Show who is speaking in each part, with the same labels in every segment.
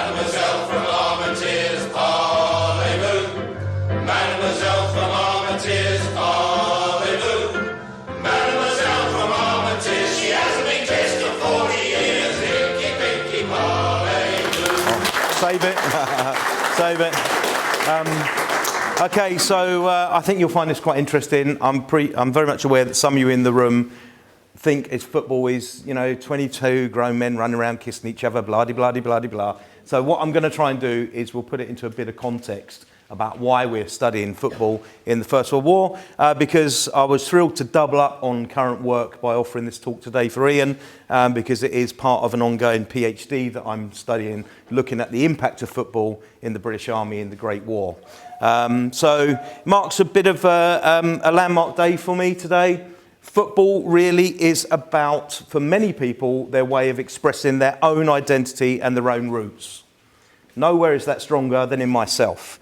Speaker 1: Mademoiselle from Armentières, parlez-vous? Mademoiselle from Armentières, parlez-vous? Mademoiselle from Armentières, she hasn't been kissed in 40 years. Inky, pinky, parlez-vous.
Speaker 2: Save it. Save it. Okay, so I think you'll find this quite interesting. I'm very much aware that some of you in the room think football is, 22 grown men running around kissing each other, blah, blah, blah, blah, blah. So what I'm going to try and do is we'll put it into a bit of context about why we're studying football in the First World War, because I was thrilled to double up on current work by offering this talk today for Ian, because it is part of an ongoing PhD that I'm studying, looking at the impact of football in the British Army in the Great War. So it marks a bit of a landmark day for me today. Football really is about, for many people, their way of expressing their own identity and their own roots. Nowhere is that stronger than in myself.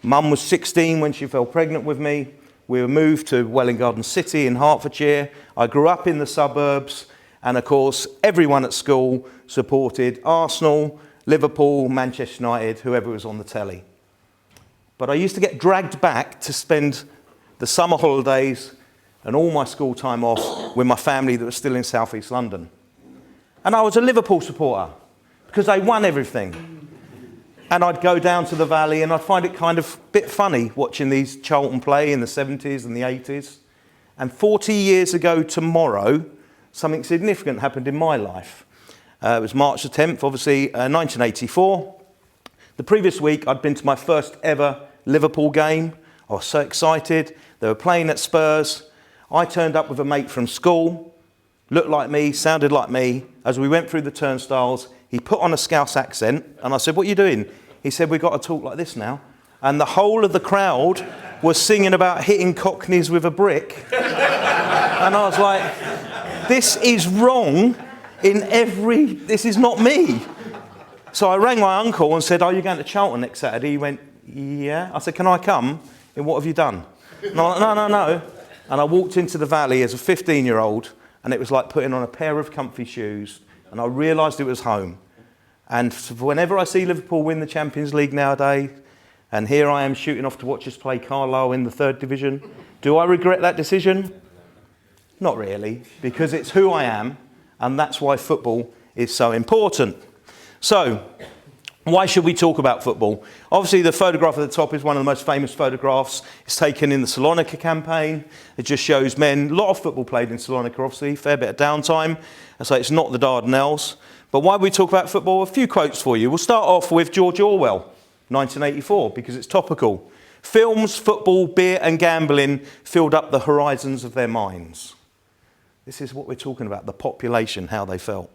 Speaker 2: Mum was 16 when she fell pregnant with me. We were moved to Welwyn Garden City in Hertfordshire. I grew up in the suburbs, and of course, everyone at school supported Arsenal, Liverpool, Manchester United, whoever was on the telly. But I used to get dragged back to spend the summer holidays and all my school time off with my family that was still in South East London. And I was a Liverpool supporter because they won everything. And I'd go down to the valley and I'd find it kind of a bit funny watching these Charlton play in the 70s and the 80s. And 40 years ago tomorrow, something significant happened in my life. It was March the 10th, obviously, 1984. The previous week, I'd been to my first ever Liverpool game. I was so excited. They were playing at Spurs. I turned up with a mate from school, looked like me, sounded like me. As we went through the turnstiles, he put on a Scouse accent, and I said, "What are you doing?" He said, "We've got to talk like this now." And the whole of the crowd was singing about hitting Cockneys with a brick. And I was like, this is wrong this is not me. So I rang my uncle and said, "Are you going to Charlton next Saturday?" He went, "Yeah." I said, "Can I come?" And "What have you done?" And I'm like, no. And I walked into the valley as a 15-year-old, and it was like putting on a pair of comfy shoes, and I realised it was home. And whenever I see Liverpool win the Champions League nowadays, and here I am shooting off to watch us play Carlisle in the 3rd Division, do I regret that decision? Not really, because it's who I am, and that's why football is so important. So, why should we talk about football? Obviously, the photograph at the top is one of the most famous photographs. It's taken in the Gallipoli Campaign. It just shows men. A lot of football played in Gallipoli, obviously, fair bit of downtime. And so it's not the Dardanelles. But why we talk about football? A few quotes for you. We'll start off with George Orwell, 1984, because it's topical. Films, football, beer and gambling filled up the horizons of their minds. This is what we're talking about, the population, how they felt.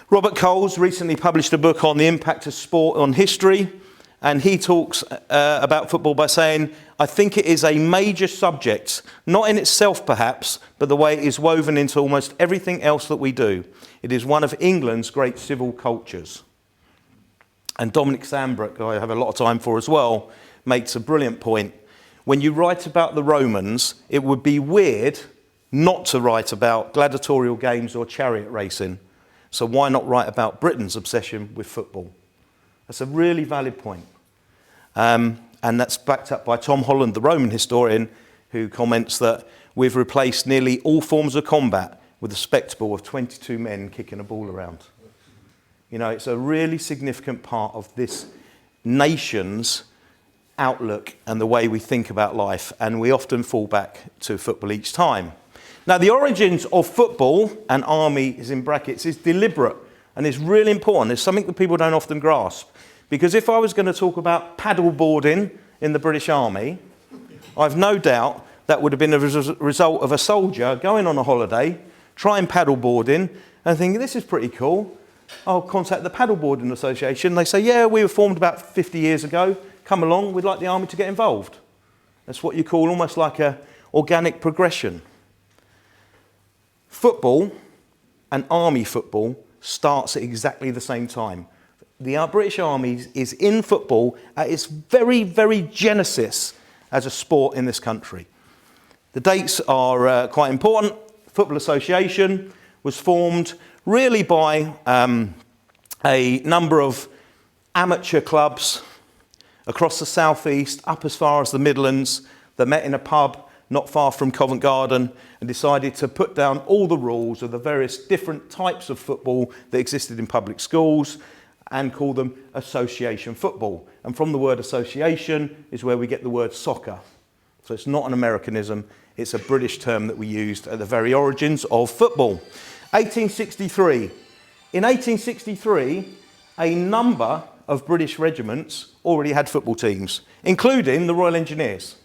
Speaker 2: Robert Coles recently published a book on the impact of sport on history, and he talks about football by saying, "I think it is a major subject, not in itself perhaps, but the way it is woven into almost everything else that we do. It is one of England's great civil cultures." And Dominic Sandbrook, who I have a lot of time for as well, makes a brilliant point. When you write about the Romans, it would be weird not to write about gladiatorial games or chariot racing. So why not write about Britain's obsession with football? That's a really valid point. And that's backed up by Tom Holland, the Roman historian, who comments that we've replaced nearly all forms of combat with the spectacle of 22 men kicking a ball around. It's a really significant part of this nation's outlook and the way we think about life, and we often fall back to football each time. Now, the origins of football, and army is in brackets, is deliberate and it's really important. It's something that people don't often grasp. Because if I was going to talk about paddleboarding in the British Army, I've no doubt that would have been a result of a soldier going on a holiday, trying paddleboarding, and thinking, this is pretty cool. I'll contact the Paddleboarding Association. They say, yeah, we were formed about 50 years ago. Come along, we'd like the army to get involved. That's what you call almost like an organic progression. Football and army football starts at exactly the same time. The British Army is in football at its very, very genesis as a sport in this country. The dates are quite important. Football Association was formed really by a number of amateur clubs across the southeast, up as far as the Midlands, that met in a pub not far from Covent Garden and decided to put down all the rules of the various different types of football that existed in public schools and call them association football. And from the word association is where we get the word soccer. So it's not an Americanism, it's a British term that we used at the very origins of football. 1863. In 1863, a number of British regiments already had football teams, including the Royal Engineers.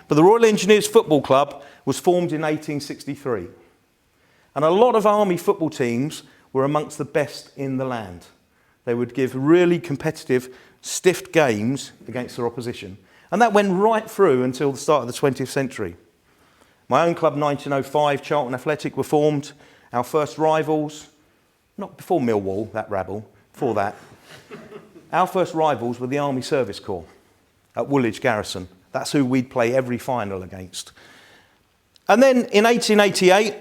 Speaker 2: But the Royal Engineers Football Club was formed in 1863. And a lot of army football teams were amongst the best in the land. They would give really competitive, stiff games against their opposition. And that went right through until the start of the 20th century. My own club, 1905, Charlton Athletic, were formed. Our first rivals, not before Millwall, that rabble, before that. Our first rivals were the Army Service Corps at Woolwich Garrison. That's who we'd play every final against. And then in 1888,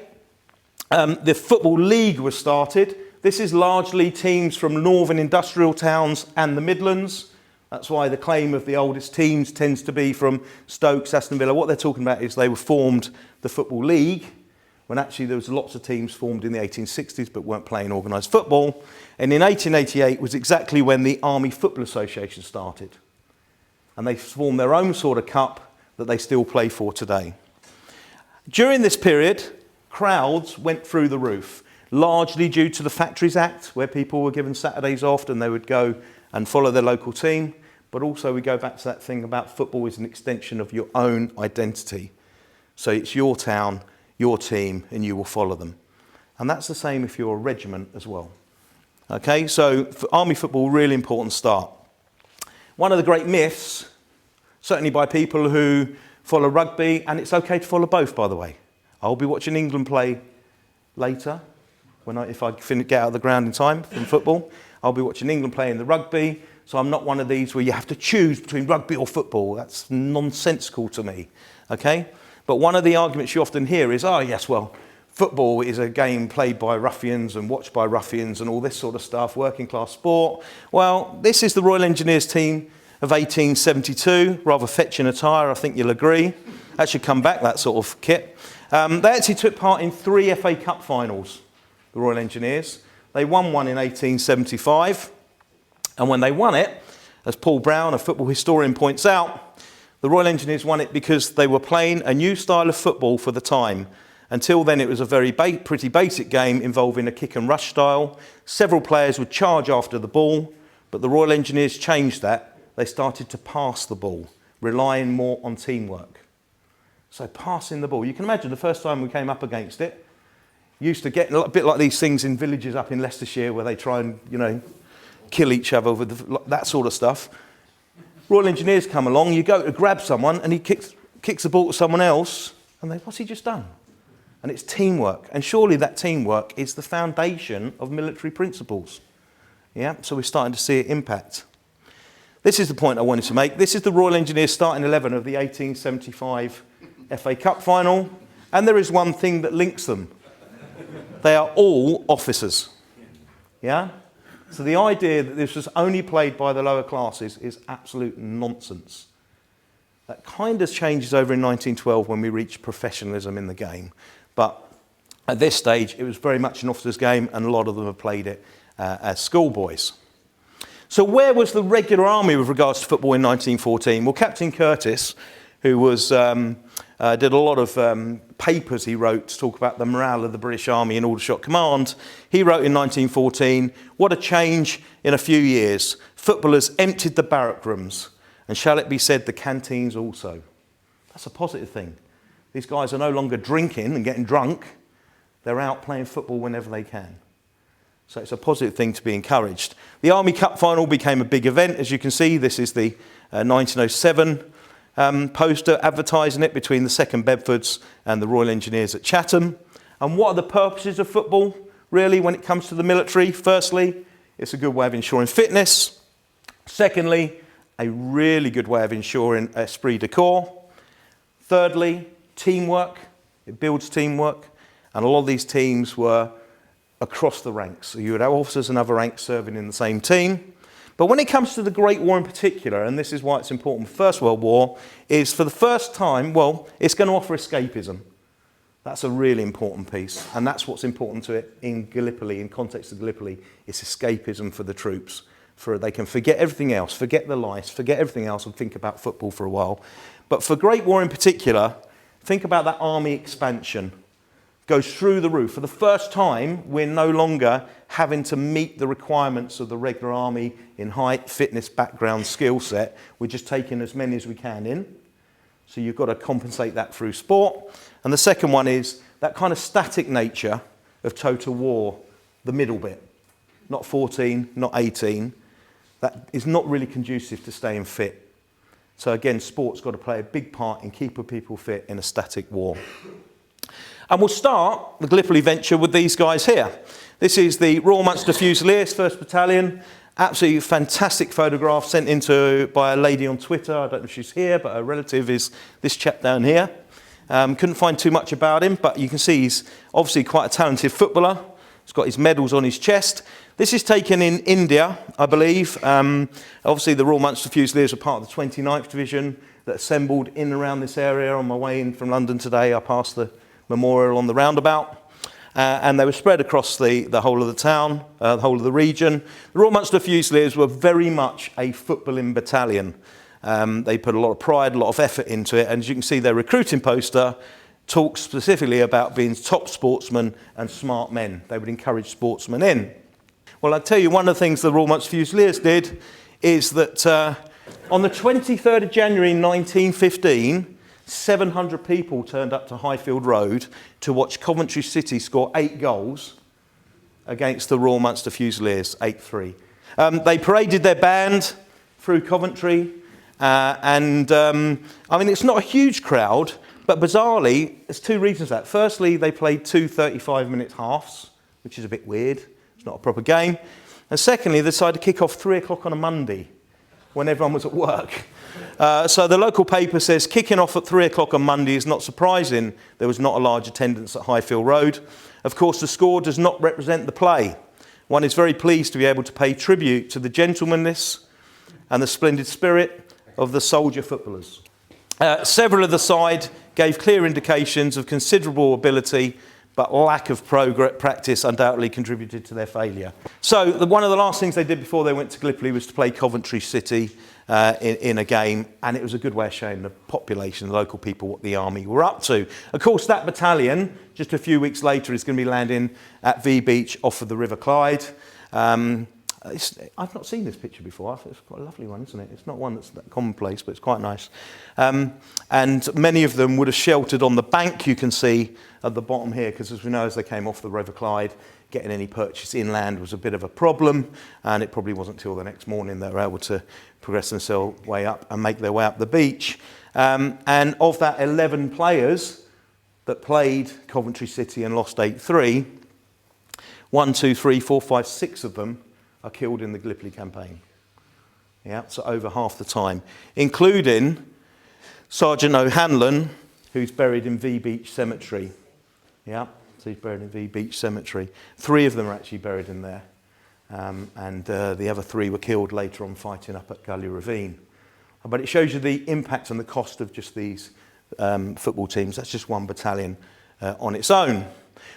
Speaker 2: the Football League was started. This is largely teams from northern industrial towns and the Midlands. That's why the claim of the oldest teams tends to be from Stoke, Aston Villa. What they're talking about is they were formed the Football League, when actually there was lots of teams formed in the 1860s but weren't playing organised football. And in 1888 was exactly when the Army Football Association started. And they formed their own sort of cup that they still play for today. During this period, crowds went through the roof, largely due to the Factories Act, where people were given Saturdays off and they would go and follow their local team. But also we go back to that thing about football is an extension of your own identity. So it's your town, your team, and you will follow them. And that's the same if you're a regiment as well. Okay, so for army football, really important start. One of the great myths, certainly by people who follow rugby, and it's okay to follow both, by the way. I'll be watching England play later, if I get out of the ground in time from football. I'll be watching England play in the rugby, so I'm not one of these where you have to choose between rugby or football. That's nonsensical to me, okay? But one of the arguments you often hear is, oh yes, well, football is a game played by ruffians and watched by ruffians and all this sort of stuff, working class sport. Well, this is the Royal Engineers team of 1872, rather fetching attire, I think you'll agree. That should come back, that sort of kit. They actually took part in 3 FA Cup finals, the Royal Engineers. They won one in 1875, and when they won it, as Paul Brown, a football historian, points out, the Royal Engineers won it because they were playing a new style of football for the time. Until then, it was a very pretty basic game involving a kick and rush style. Several players would charge after the ball, but the Royal Engineers changed that. They started to pass the ball, relying more on teamwork. So passing the ball. You can imagine the first time we came up against it, used to get a bit like these things in villages up in Leicestershire where they try and, kill each other with that sort of stuff. Royal Engineers come along, you go to grab someone and he kicks the ball to someone else and what's he just done? And it's teamwork. And surely that teamwork is the foundation of military principles. Yeah, so we're starting to see it impact. This is the point I wanted to make. This is the Royal Engineers starting 11 of the 1875 FA Cup final. And there is one thing that links them. They are all officers. Yeah? So the idea that this was only played by the lower classes is absolute nonsense. That kind of changes over in 1912 when we reach professionalism in the game. But at this stage, it was very much an officers' game, and a lot of them have played it as schoolboys. So where was the regular army with regards to football in 1914? Well, Captain Curtis, who was did a lot of papers he wrote to talk about the morale of the British Army and Aldershot Command. He wrote in 1914, "What a change in a few years. Footballers emptied the barrack rooms, and shall it be said the canteens also." That's a positive thing. These guys are no longer drinking and getting drunk. They're out playing football whenever they can. So it's a positive thing to be encouraged. The Army Cup final became a big event. As you can see, this is the 1907 poster advertising it between the 2nd Bedfords and the Royal Engineers at Chatham. And what are the purposes of football, really, when it comes to the military? Firstly, it's a good way of ensuring fitness. Secondly, a really good way of ensuring esprit de corps. Thirdly, teamwork. It builds teamwork. And a lot of these teams were across the ranks. So you would have officers and other ranks serving in the same team. But when it comes to the Great War in particular, and this is why it's important, First World War, is for the first time, well, it's going to offer escapism. That's a really important piece, and that's what's important to it in Gallipoli, in context of Gallipoli. It's escapism for the troops. They can forget everything else, forget the lice, forget everything else, and think about football for a while. But for Great War in particular, think about that army expansion. Goes through the roof. For the first time, we're no longer having to meet the requirements of the regular army in height, fitness, background, skill set. We're just taking as many as we can in. So you've got to compensate that through sport. And the second one is that kind of static nature of total war, the middle bit. Not 14, not 18. That is not really conducive to staying fit. So again, sport's got to play a big part in keeping people fit in a static war. And we'll start the Gallipoli venture with these guys here. This is the Royal Munster Fusiliers, 1st Battalion. Absolutely fantastic photograph sent in by a lady on Twitter. I don't know if she's here, but her relative is this chap down here. Couldn't find too much about him, but you can see he's obviously quite a talented footballer. He's got his medals on his chest. This is taken in India, I believe. Obviously, the Royal Munster Fusiliers are part of the 29th Division that assembled in and around this area. On my way in from London today, I passed the memorial on the roundabout. And they were spread across the whole of the town, the whole of the region. The Royal Munster Fusiliers were very much a footballing battalion. They put a lot of pride, a lot of effort into it. And as you can see, their recruiting poster talks specifically about being top sportsmen and smart men. They would encourage sportsmen in. Well, I'll tell you, one of the things the Royal Munster Fusiliers did is that on the 23rd of January 1915, 700 people turned up to Highfield Road to watch Coventry City score 8 goals against the Royal Munster Fusiliers, 8-3. They paraded their band through Coventry, I mean, it's not a huge crowd, but bizarrely, there's 2 reasons for that. Firstly, they played 2 35-minute halves, which is a bit weird. It's not a proper game. And secondly, they decided to kick off 3 o'clock on a Monday when everyone was at work. So the local paper says kicking off at 3 o'clock on Monday is not surprising. There was not a large attendance at Highfield Road. Of course, the score does not represent the play. One is very pleased to be able to pay tribute to the gentlemanliness and the splendid spirit of the soldier footballers. Several of the side gave clear indications of considerable ability, but lack of practice undoubtedly contributed to their failure. So one of the last things they did before they went to Gallipoli was to play Coventry City in a game, and it was a good way of showing the population, the local people, what the army were up to. Of course, that battalion, just a few weeks later, is going to be landing at V Beach off of the River Clyde. I've not seen this picture before. It's quite a lovely one, isn't it? It's not one that's that commonplace, but it's quite nice. And many of them would have sheltered on the bank you can see at the bottom here, because as we know, as they came off the River Clyde, getting any purchase inland was a bit of a problem, and it probably wasn't till the next morning they were able to progress themselves way up and make their way up the beach. And of that 11 players that played Coventry City and lost 8-3, 1, 2, 3, 4, 5, 6 of them are killed in the Gallipoli Campaign. Yeah, so over half the time, including Sergeant O'Hanlon, who's buried in V Beach Cemetery. Yeah, so he's buried in V Beach Cemetery. 3 of them are actually buried in there. And the other 3 were killed later on fighting up at Gully Ravine. But it shows you the impact and the cost of just these football teams. That's just one battalion on its own.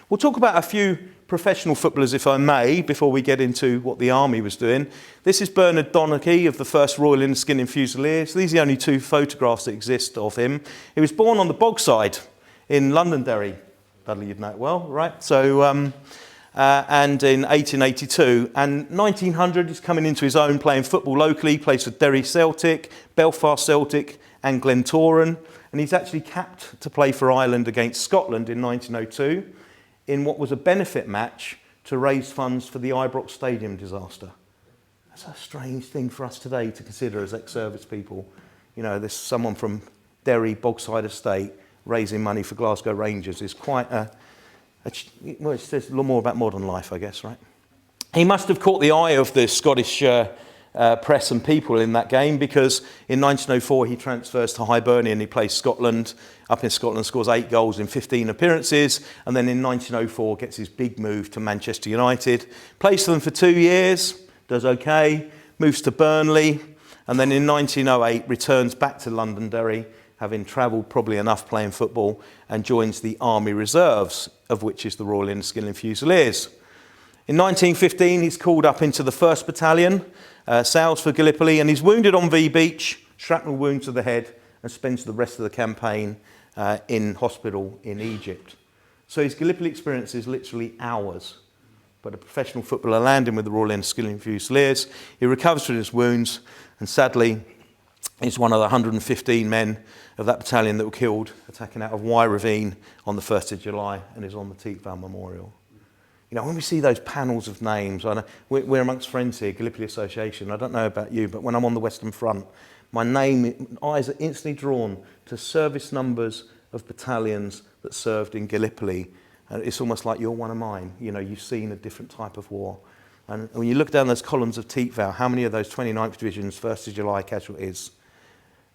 Speaker 2: We'll talk about a few professional footballers, if I may, before we get into what the army was doing. This is Bernard Donachie of the 1st Royal Inniskilling Fusiliers. These are the only 2 photographs that exist of him. He was born on the Bogside in Londonderry. Dudley, you'd know it well, right? So, and in 1882. And 1900, he's coming into his own, playing football locally. He plays for Derry Celtic, Belfast Celtic and Glentoran. And he's actually capped to play for Ireland against Scotland in 1902 in what was a benefit match to raise funds for the Ibrox Stadium disaster. That's a strange thing for us today to consider as ex-service people. You know, there's someone from Derry, Bogside Estate, raising money for Glasgow Rangers is quite well, it says a little more about modern life, I guess, right? He must have caught the eye of the Scottish press and people in that game, because in 1904 he transfers to Hibernian. He plays Scotland, up in Scotland, scores 8 goals in 15 appearances, and then in 1904 gets his big move to Manchester United. Plays for them for 2 years, does okay, moves to Burnley, and then in 1908 returns back to Londonderry, having travelled probably enough playing football, and joins the Army Reserves, of which is the Royal Inniskilling Fusiliers. In 1915, he's called up into the 1st Battalion, sails for Gallipoli, and he's wounded on V Beach, shrapnel wound to the head, and spends the rest of the campaign in hospital in Egypt. So his Gallipoli experience is literally hours. But a professional footballer landing with the Royal Inniskilling Fusiliers, he recovers from his wounds, and sadly, he's one of the 115 men of that battalion that were killed attacking out of Y Ravine on the 1st of July, and is on the Teakvale Memorial. You know, when we see those panels of names, I know we're amongst friends here, Gallipoli Association. I don't know about you, but when I'm on the Western Front, my eyes are instantly drawn to service numbers of battalions that served in Gallipoli. And it's almost like you're one of mine. You know, you've seen a different type of war. And when you look down those columns of Teakvale, how many of those 29th Division's 1st of July casualties,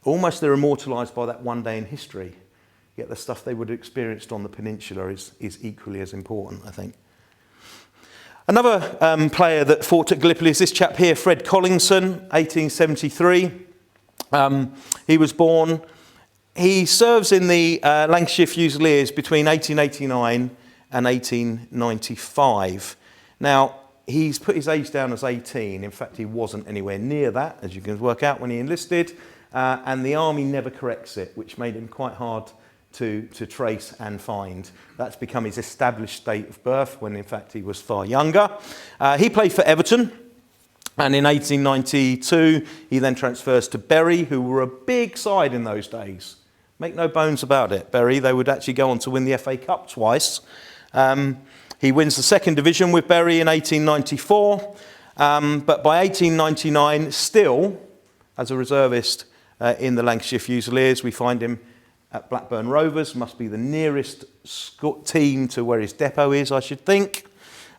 Speaker 2: almost they're immortalised by that one day in history. Yet the stuff they would have experienced on the peninsula is equally as important, I think. Another player that fought at Gallipoli is this chap here, Fred Collinson, 1873. He was born. He serves in the Lancashire Fusiliers between 1889 and 1895. Now, he's put his age down as 18. In fact, he wasn't anywhere near that, as you can work out when he enlisted. And the army never corrects it, which made him quite hard to trace and find. That's become his established date of birth, when in fact he was far younger. He played for Everton, and in 1892 he then transfers to Bury, who were a big side in those days. Make no bones about it, Bury. They would actually go on to win the FA Cup twice. He wins the 2nd Division with Bury in 1894, but by 1899, still as a reservist in the Lancashire Fusiliers, we find him at Blackburn Rovers, must be the nearest team to where his depot is, I should think.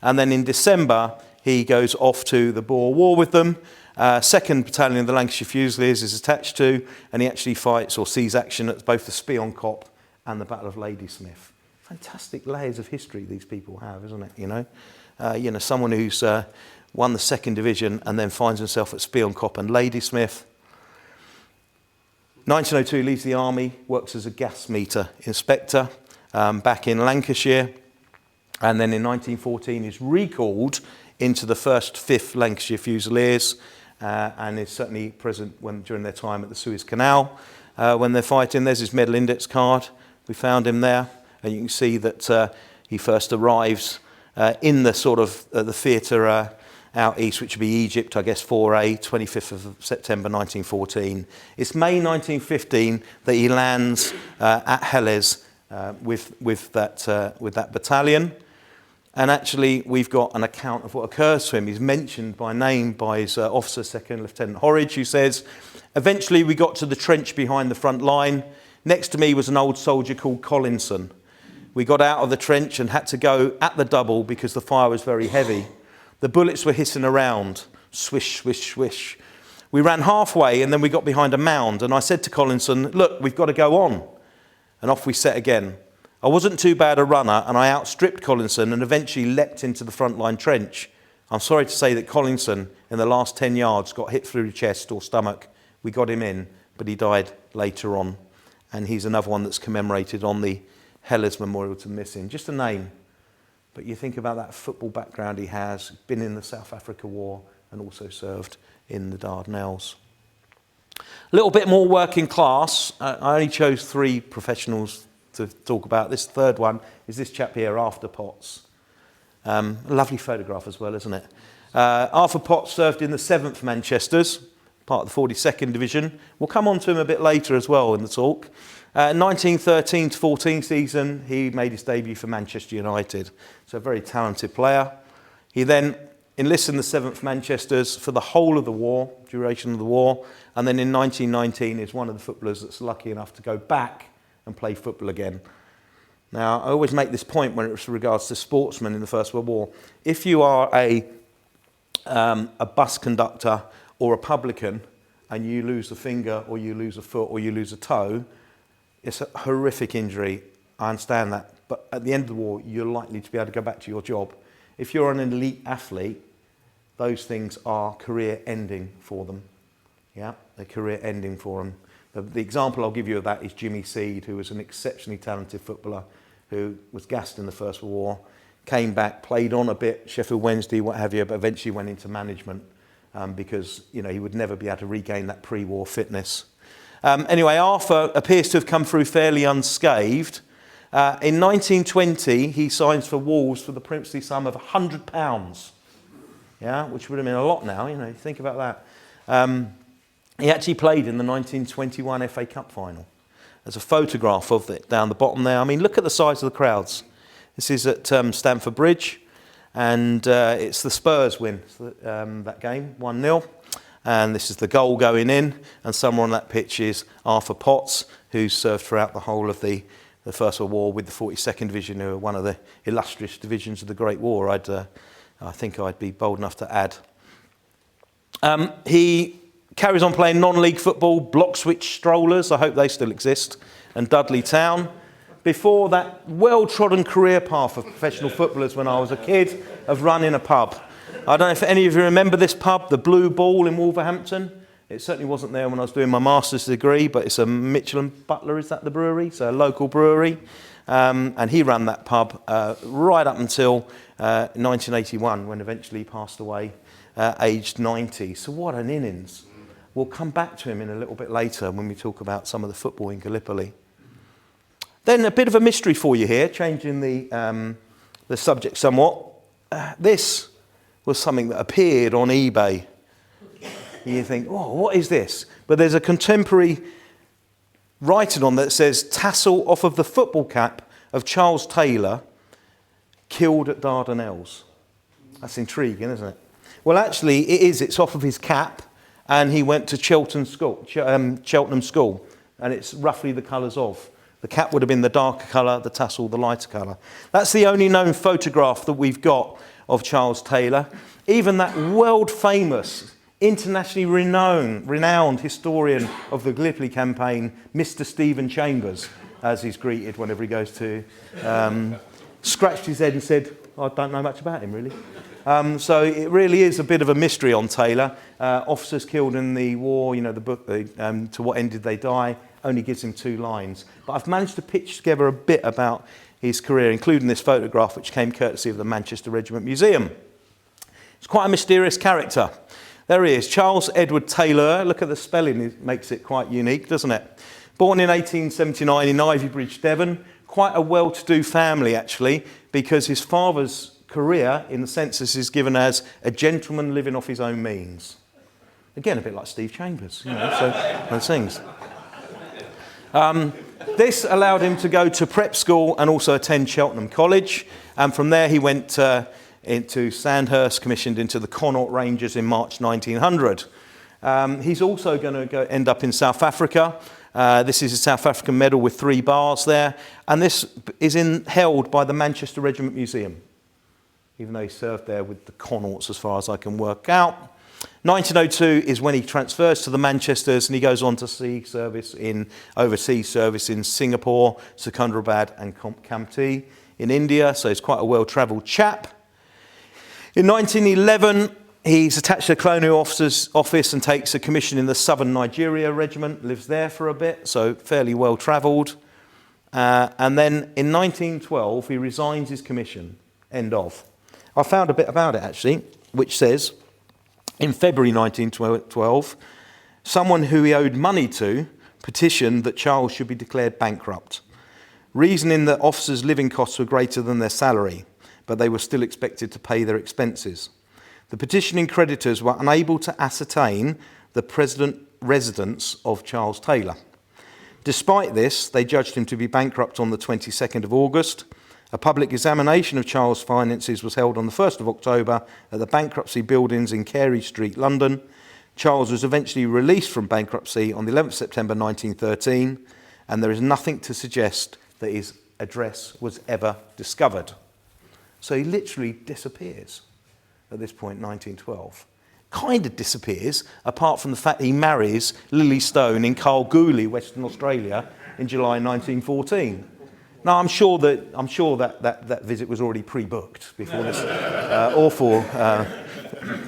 Speaker 2: And then in December, he goes off to the Boer War with them. 2nd Battalion of the Lancashire Fusiliers is attached to, and he actually fights or sees action at both the Spion Kop and the Battle of Ladysmith. Fantastic layers of history these people have, isn't it? You know, someone who's won the 2nd Division and then finds himself at Spion Kop and Ladysmith. 1902, leaves the army, works as a gas meter inspector back in Lancashire, and then in 1914 is recalled into the 1st 5th Lancashire Fusiliers, and is certainly present during their time at the Suez Canal when they're fighting. There's his medal index card. We found him there, and you can see that he first arrives in the sort of the theatre out east, which would be Egypt, I guess, 4A, 25th of September 1914. It's May 1915 that he lands at Helles with that battalion. And actually, we've got an account of what occurs to him. He's mentioned by name by his officer, 2nd Lieutenant Horridge, who says, "Eventually we got to the trench behind the front line. Next to me was an old soldier called Collinson. We got out of the trench and had to go at the double because the fire was very heavy. The bullets were hissing around, swish, swish, swish. We ran halfway and then we got behind a mound, and I said to Collinson, 'Look, we've got to go on.' And off we set again. I wasn't too bad a runner, and I outstripped Collinson and eventually leapt into the front line trench. I'm sorry to say that Collinson, in the last 10 yards, got hit through the chest or stomach. We got him in, but he died later on. And he's another one that's commemorated on the Helles Memorial to the Missing. Just a name. But you think about that football background he has, been in the South Africa War and also served in the Dardanelles. A little bit more working class. I only chose 3 professionals to talk about. This third one is this chap here, Arthur Potts. A lovely photograph as well, isn't it? Arthur Potts served in the 7th Manchesters, part of the 42nd Division. We'll come on to him a bit later as well in the talk. 1913 to 14 season, he made his debut for Manchester United. So a very talented player. He then enlists in the 7th Manchesters for the whole of the war, duration of the war. And then in 1919 is one of the footballers that's lucky enough to go back and play football again. Now, I always make this point when it regards to sportsmen in the First World War. If you are a bus conductor or a publican and you lose a finger or you lose a foot or you lose a toe, it's a horrific injury. I understand that. But at the end of the war, you're likely to be able to go back to your job. If you're an elite athlete, those things are career ending for them. Yeah, they're career ending for them. The example I'll give you of that is Jimmy Seed, who was an exceptionally talented footballer who was gassed in the First World War, came back, played on a bit, Sheffield Wednesday, what have you, but eventually went into management because he would never be able to regain that pre-war fitness. Anyway, Arthur appears to have come through fairly unscathed. In 1920, he signs for Wolves for the princely sum of £100. Yeah, which would have been a lot now, think about that. He actually played in the 1921 FA Cup final. There's a photograph of it down the bottom there. I mean, look at the size of the crowds. This is at Stamford Bridge, and it's the Spurs win that game, 1-0. And this is the goal going in, and somewhere on that pitch is Arthur Potts, who served throughout the whole of the First World War with the 42nd Division, who were one of the illustrious divisions of the Great War, I think I'd be bold enough to add. He carries on playing non-league football, Bloxwich Strollers, I hope they still exist, and Dudley Town. Before that well-trodden career path of professional footballers when I was a kid, of running a pub. I don't know if any of you remember this pub, the Blue Ball in Wolverhampton. It certainly wasn't there when I was doing my master's degree, but it's a Mitchell and Butler, is that the brewery? So a local brewery. And he ran that pub right up until 1981, when eventually he passed away, aged 90. So what an innings. We'll come back to him in a little bit later when we talk about some of the football in Gallipoli. Then a bit of a mystery for you here, changing the subject somewhat. This was something that appeared on eBay. You think, oh, what is this? But there's a contemporary writing on that says, tassel off of the football cap of Charles Taylor, killed at Dardanelles. That's intriguing, isn't it? Well, actually, it is. It's off of his cap, and he went to Cheltenham School, and it's roughly the colours of. The cap would have been the darker colour, the tassel the lighter colour. That's the only known photograph that we've got of Charles Taylor. Even that world-famous, internationally renowned historian of the Gallipoli Campaign, Mr. Stephen Chambers, as he's greeted whenever he goes to, scratched his head and said, I don't know much about him, really. So it really is a bit of a mystery on Taylor. Officers killed in the war, the book, To What End Did They Die, only gives him 2 lines. But I've managed to pitch together a bit about his career, including this photograph, which came courtesy of the Manchester Regiment Museum. He's quite a mysterious character. There he is, Charles Edward Taylor. Look at the spelling, it makes it quite unique, doesn't it? Born in 1879 in Ivybridge, Devon. Quite a well-to-do family, actually, because his father's career in the census is given as a gentleman living off his own means. Again, a bit like Steve Chambers, so those things. This allowed him to go to prep school and also attend Cheltenham College. And from there he went into Sandhurst, commissioned into the Connaught Rangers in March 1900. He's also going to end up in South Africa. This is a South African medal with 3 bars there. And this is held by the Manchester Regiment Museum, even though he served there with the Connaughts as far as I can work out. 1902 is when he transfers to the Manchesters and he goes on to overseas service in Singapore, Secunderabad and Kamptee in India, so he's quite a well-travelled chap. In 1911, he's attached to the Colonial Officer's Office and takes a commission in the Southern Nigeria Regiment, lives there for a bit, so fairly well-travelled. And then in 1912, he resigns his commission, end of. I found a bit about it, actually, which says, in February 1912, someone who he owed money to petitioned that Charles should be declared bankrupt, reasoning that officers' living costs were greater than their salary, but they were still expected to pay their expenses. The petitioning creditors were unable to ascertain the present residence of Charles Taylor. Despite this, they judged him to be bankrupt on the 22nd of August. A public examination of Charles' finances was held on the 1st of October at the Bankruptcy Buildings in Carey Street, London. Charles was eventually released from bankruptcy on the 11th of September 1913, and there is nothing to suggest that his address was ever discovered. So he literally disappears at this point, 1912. kind of disappears, apart from the fact he marries Lily Stone in Kalgoorlie, Western Australia, in July 1914. Now, I'm sure that visit was already pre-booked before this awful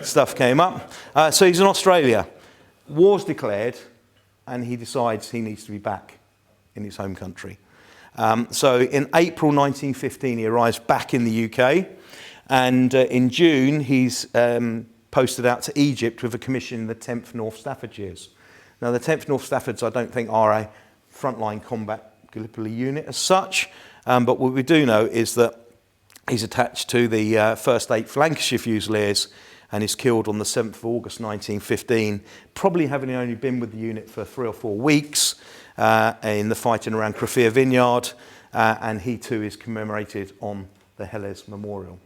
Speaker 2: stuff came up. So he's in Australia. War's declared, and he decides he needs to be back in his home country. So in April 1915, he arrives back in the UK, and in June, he's posted out to Egypt with a commission in the 10th North Staffordshires. Now, the 10th North Staffords, I don't think, are a frontline combat Gallipoli unit as such, but what we do know is that he's attached to the 1st 8th Lancashire Fusiliers and is killed on the 7th of August 1915, probably having only been with the unit for 3 or 4 weeks in the fighting around Crafia Vineyard, and he too is commemorated on the Helles Memorial.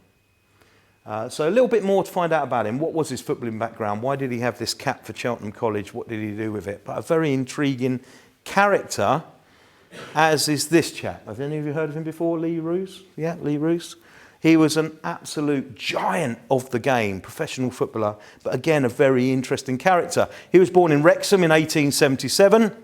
Speaker 2: So a little bit more to find out about him. What was his footballing background? Why did he have this cap for Cheltenham College? What did he do with it? But a very intriguing character, as is this chap. Have any of you heard of him before? Lee Roos? Yeah, Lee Roos. He was an absolute giant of the game, professional footballer, but again, a very interesting character. He was born in Wrexham in 1877,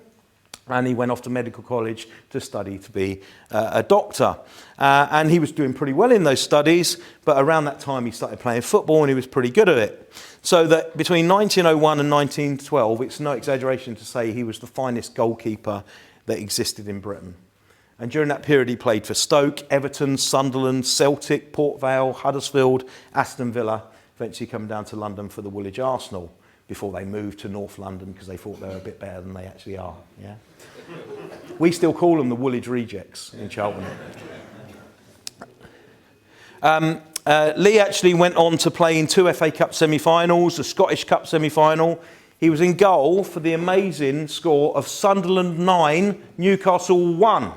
Speaker 2: and he went off to medical college to study to be a doctor. And he was doing pretty well in those studies, but around that time he started playing football and he was pretty good at it. So that between 1901 and 1912, it's no exaggeration to say he was the finest goalkeeper that existed in Britain. And during that period he played for Stoke, Everton, Sunderland, Celtic, Port Vale, Huddersfield, Aston Villa, eventually coming down to London for the Woolwich Arsenal, before they moved to North London because they thought they were a bit better than they actually are. Yeah? We still call them the Woolwich Rejects in Cheltenham. Lee actually went on to play in 2 FA Cup semi-finals, a Scottish Cup semi-final. He was in goal for the amazing score of Sunderland 9, Newcastle 1.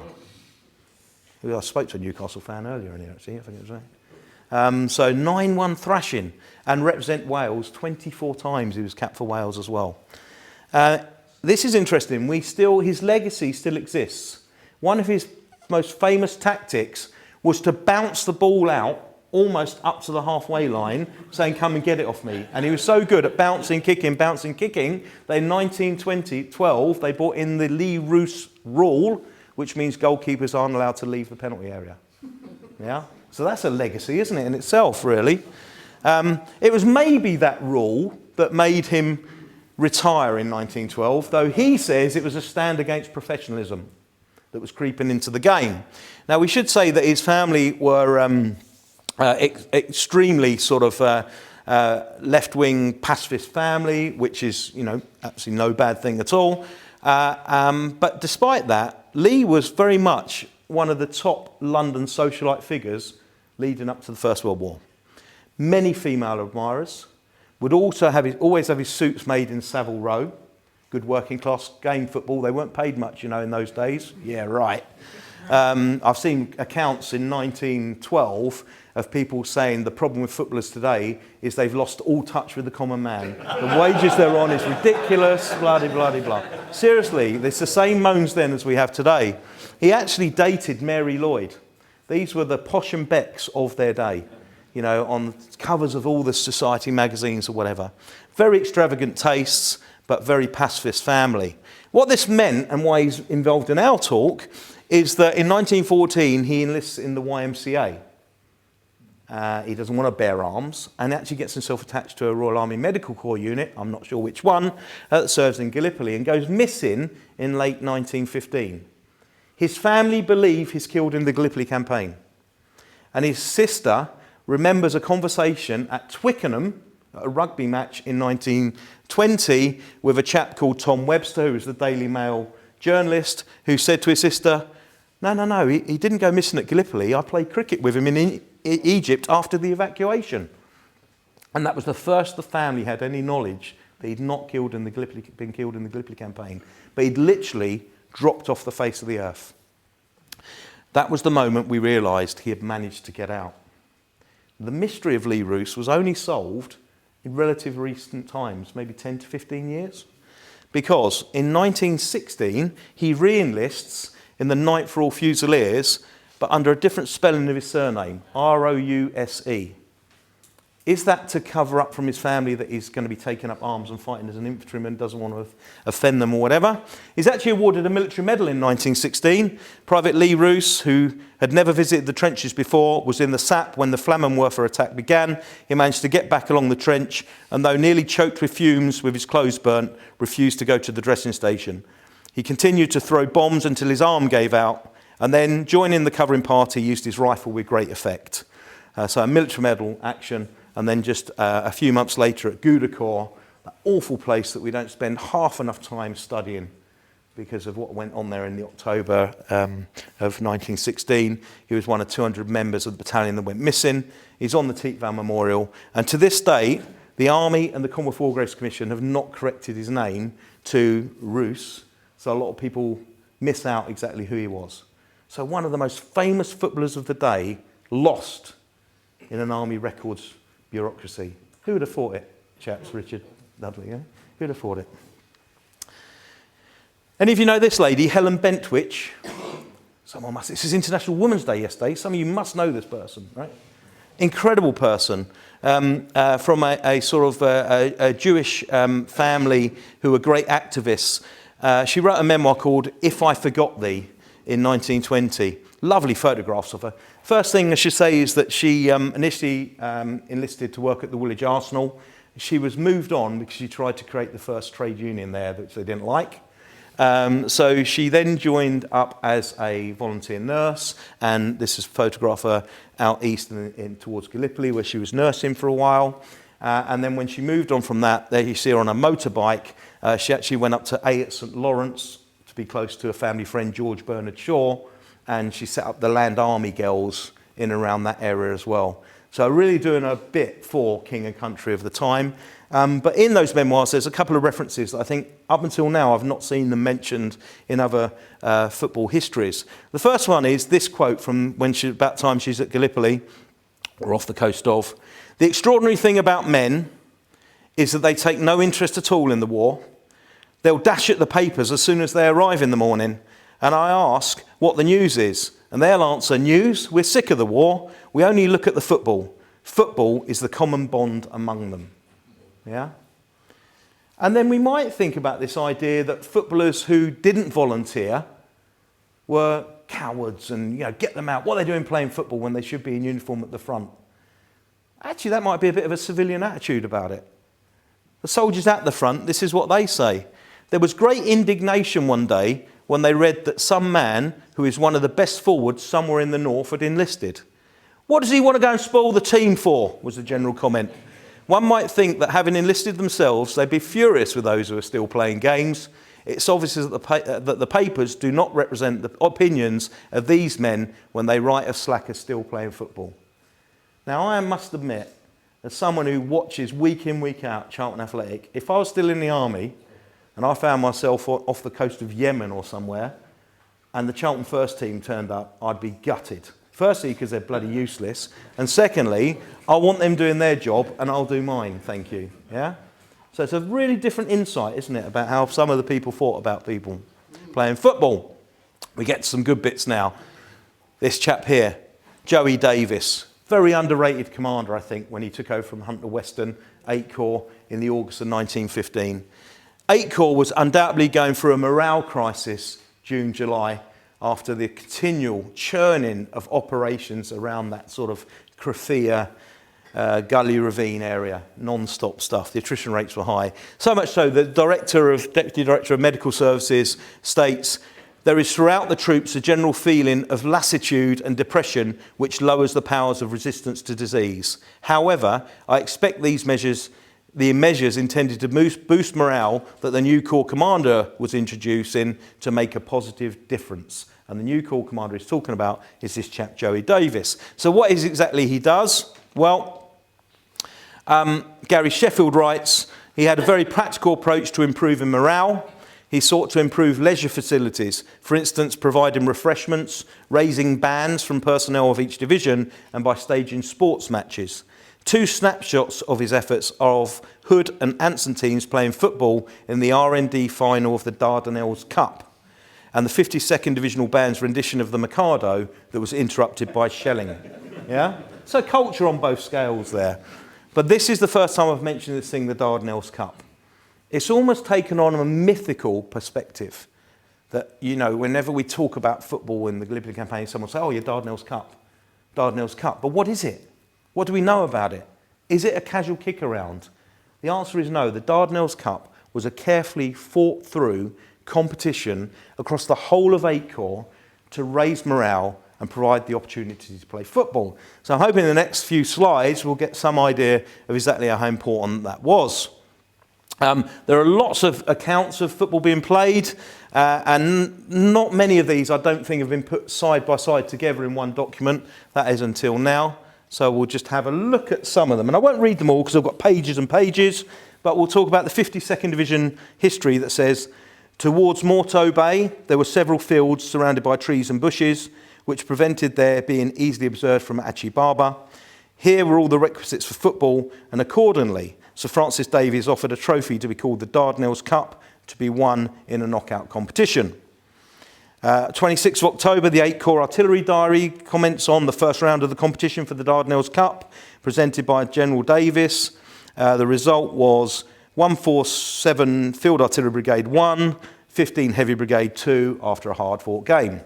Speaker 2: I spoke to a Newcastle fan earlier in here, actually, I think it was right. So 9-1 thrashing, and represent Wales 24 times. He was capped for Wales as well. This is interesting. His legacy still exists. One of his most famous tactics was to bounce the ball out almost up to the halfway line, saying, "Come and get it off me." And he was so good at bouncing, kicking, that in 1912 they brought in the Lee Roos rule, which means goalkeepers aren't allowed to leave the penalty area. Yeah. So that's a legacy, isn't it, in itself, really? It was maybe that rule that made him retire in 1912, though he says it was a stand against professionalism that was creeping into the game. Now, we should say that his family were extremely sort of left-wing pacifist family, which is, absolutely no bad thing at all. But despite that, Lee was very much one of the top London socialite figures leading up to the First World War. Many female admirers, would also always have his suits made in Savile Row. Good working class game football. They weren't paid much, in those days. Yeah, right. I've seen accounts in 1912 of people saying the problem with footballers today is they've lost all touch with the common man. The wages they're on is ridiculous, blah, blah, blah, blah. Seriously, it's the same moans then as we have today. He actually dated Mary Lloyd. These were the posh and becks of their day, on covers of all the society magazines or whatever. Very extravagant tastes, but very pacifist family. What this meant, and why he's involved in our talk, is that in 1914 he enlists in the YMCA. He doesn't want to bear arms, and actually gets himself attached to a Royal Army Medical Corps unit, I'm not sure which one, that serves in Gallipoli, and goes missing in late 1915. His family believe he's killed in the Gallipoli Campaign. And his sister remembers a conversation at Twickenham, at a rugby match in 1920, with a chap called Tom Webster, who was the Daily Mail journalist, who said to his sister, no, he didn't go missing at Gallipoli. I played cricket with him in Egypt after the evacuation. And that was the first the family had any knowledge that he'd not been killed in the Gallipoli Campaign, but he'd literally dropped off the face of the earth. That was the moment we realised he had managed to get out. The mystery of Lee Roos was only solved in relatively recent times, maybe 10 to 15 years, because in 1916 he re-enlists in the 9th Royal Fusiliers, but under a different spelling of his surname, R-O-U-S-E. Is that to cover up from his family that he's going to be taking up arms and fighting as an infantryman, doesn't want to offend them or whatever? He's actually awarded a military medal in 1916. Private Lee Roos, who had never visited the trenches before, was in the sap when the Flammenwerfer attack began. He managed to get back along the trench and, though nearly choked with fumes with his clothes burnt, refused to go to the dressing station. He continued to throw bombs until his arm gave out, and then, joining the covering party, used his rifle with great effect. So a military medal action. And then just a few months later at Goudecourt, that awful place that we don't spend half enough time studying because of what went on there in the October of 1916. He was one of 200 members of the battalion that went missing. He's on the Tietval Memorial. And to this day, the Army and the Commonwealth War Graves Commission have not corrected his name to Roos. So a lot of people miss out exactly who he was. So one of the most famous footballers of the day lost in an Army records bureaucracy. Who would have thought it, chaps? Richard Dudley, yeah? Who would have thought it? Any of you know this lady, Helen Bentwich? Someone must. This is International Women's Day yesterday. Some of you must know this person, right? Incredible person from a sort of a Jewish family who were great activists. She wrote a memoir called If I Forgot Thee in 1920. Lovely photographs of her. First thing I should say is that she initially enlisted to work at the Woolwich Arsenal. She was moved on because she tried to create the first trade union there, which they didn't like. So she then joined up as a volunteer nurse, and this is a photograph of her out east in towards Gallipoli, where she was nursing for a while. And then when she moved on from that, there you see her on a motorbike. She actually went up to A at St Lawrence to be close to a family friend, George Bernard Shaw, and she set up the Land Army Girls in and around that area as well. So really doing a bit for King and Country of the time. But in those memoirs, there's a couple of references that I think up until now I've not seen them mentioned in other football histories. The first one is this quote from about time she's at Gallipoli, or off the coast of. The extraordinary thing about men is that they take no interest at all in the war. They'll dash at the papers as soon as they arrive in the morning. And I ask what the news is. And they'll answer, news? We're sick of the war. We only look at the football. Football is the common bond among them. Yeah? And then we might think about this idea that footballers who didn't volunteer were cowards and, get them out. What are they doing playing football when they should be in uniform at the front? Actually, that might be a bit of a civilian attitude about it. The soldiers at the front, this is what they say. There was great indignation one day when they read that some man who is one of the best forwards somewhere in the north had enlisted. What does he want to go and spoil the team for, was the general comment. One might think that having enlisted themselves, they'd be furious with those who are still playing games. It's obvious that the papers do not represent the opinions of these men when they write of slackers still playing football. Now, I must admit, as someone who watches week in, week out Charlton Athletic, if I was still in the army and I found myself off the coast of Yemen or somewhere and the Charlton first team turned up, I'd be gutted. Firstly, because they're bloody useless. And secondly, I want them doing their job and I'll do mine, thank you. Yeah? So it's a really different insight, isn't it, about how some of the people thought about people playing football. We get to some good bits now. This chap here, Joey Davis. Very underrated commander, I think, when he took over from Hunter Weston, 8 Corps, in the August of 1915. 8 Corps was undoubtedly going through a morale crisis June, July, after the continual churning of operations around that sort of Krafia, Gully Ravine area, non-stop stuff. The attrition rates were high. So much so that the Deputy Director of Medical Services states, there is throughout the troops a general feeling of lassitude and depression which lowers the powers of resistance to disease. However, I expect the measures intended to boost morale that the new Corps Commander was introducing to make a positive difference. And the new Corps Commander he's talking about is this chap, Joey Davis. So what is exactly he does? Well, Gary Sheffield writes, he had a very practical approach to improving morale. He sought to improve leisure facilities, for instance, providing refreshments, raising bands from personnel of each division, and by staging sports matches. 2 snapshots of his efforts are of Hood and Anson teams playing football in the RND final of the Dardanelles Cup, and the 52nd Divisional Band's rendition of the Mikado that was interrupted by shelling. Yeah? So culture on both scales there. But this is the first time I've mentioned this thing, the Dardanelles Cup. It's almost taken on a mythical perspective that, you know, whenever we talk about football in the Gallipoli Campaign, someone will say, oh, yeah, Dardanelles Cup. Dardanelles Cup. But what is it? What do we know about it? Is it a casual kick around? The answer is no. The Dardanelles Cup was a carefully thought through competition across the whole of 8 Corps to raise morale and provide the opportunity to play football. So I'm hoping in the next few slides we'll get some idea of exactly how important that was. There are lots of accounts of football being played, and not many of these I don't think have been put side by side together in one document. That is until now. So we'll just have a look at some of them. And I won't read them all because I've got pages and pages, but we'll talk about the 52nd Division history that says, towards Morteau Bay, there were several fields surrounded by trees and bushes, which prevented their being easily observed from Achi Baba. Here were all the requisites for football, and accordingly, Sir Francis Davies offered a trophy to be called the Dardanelles Cup to be won in a knockout competition. 26th of October, the 8 Corps Artillery Diary comments on the first round of the competition for the Dardanelles Cup, presented by General Davis. The result was 147 Field Artillery Brigade 1, 15 Heavy Brigade 2 after a hard-fought game.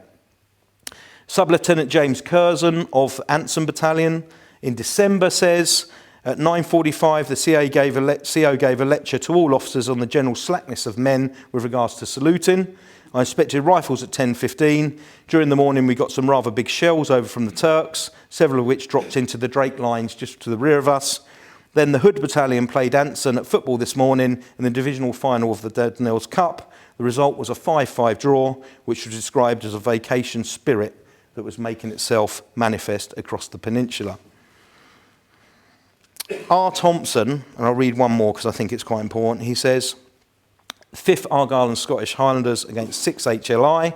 Speaker 2: Sub-Lieutenant James Curzon of Anson Battalion in December says, at 9:45 the CO gave a lecture to all officers on the general slackness of men with regards to saluting. I inspected rifles at 10:15. During the morning we got some rather big shells over from the Turks, several of which dropped into the Drake lines just to the rear of us. Then the Hood Battalion played Anson at football this morning in the divisional final of the Dardanelles Cup. The result was a 5-5 draw, which was described as a vacation spirit that was making itself manifest across the peninsula. R. Thompson, and I'll read one more because I think it's quite important, he says, 5th Argyll and Scottish Highlanders against 6th HLI.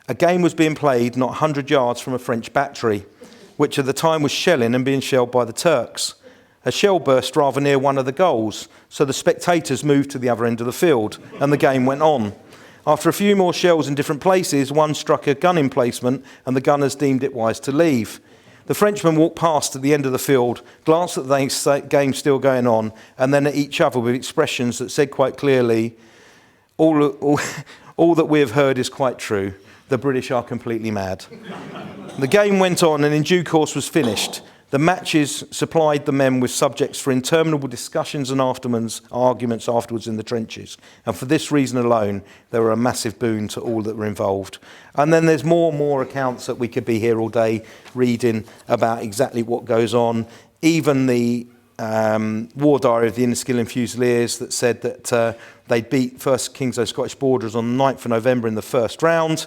Speaker 2: A game was being played not 100 yards from a French battery, which at the time was shelling and being shelled by the Turks. A shell burst rather near one of the goals, so the spectators moved to the other end of the field, and the game went on. After a few more shells in different places, one struck a gun emplacement, and the gunners deemed it wise to leave. The Frenchmen walked past at the end of the field, glanced at the game still going on, and then at each other with expressions that said quite clearly, all that we have heard is quite true. The British are completely mad. The game went on and in due course was finished. The matches supplied the men with subjects for interminable discussions and arguments afterwards in the trenches. And for this reason alone, they were a massive boon to all that were involved. And then there's more and more accounts that we could be here all day reading about exactly what goes on. Even the war diary of the Inniskilling Fusiliers that said that they beat 1st Kingslow Scottish Borderers on the 9th of November in the first round.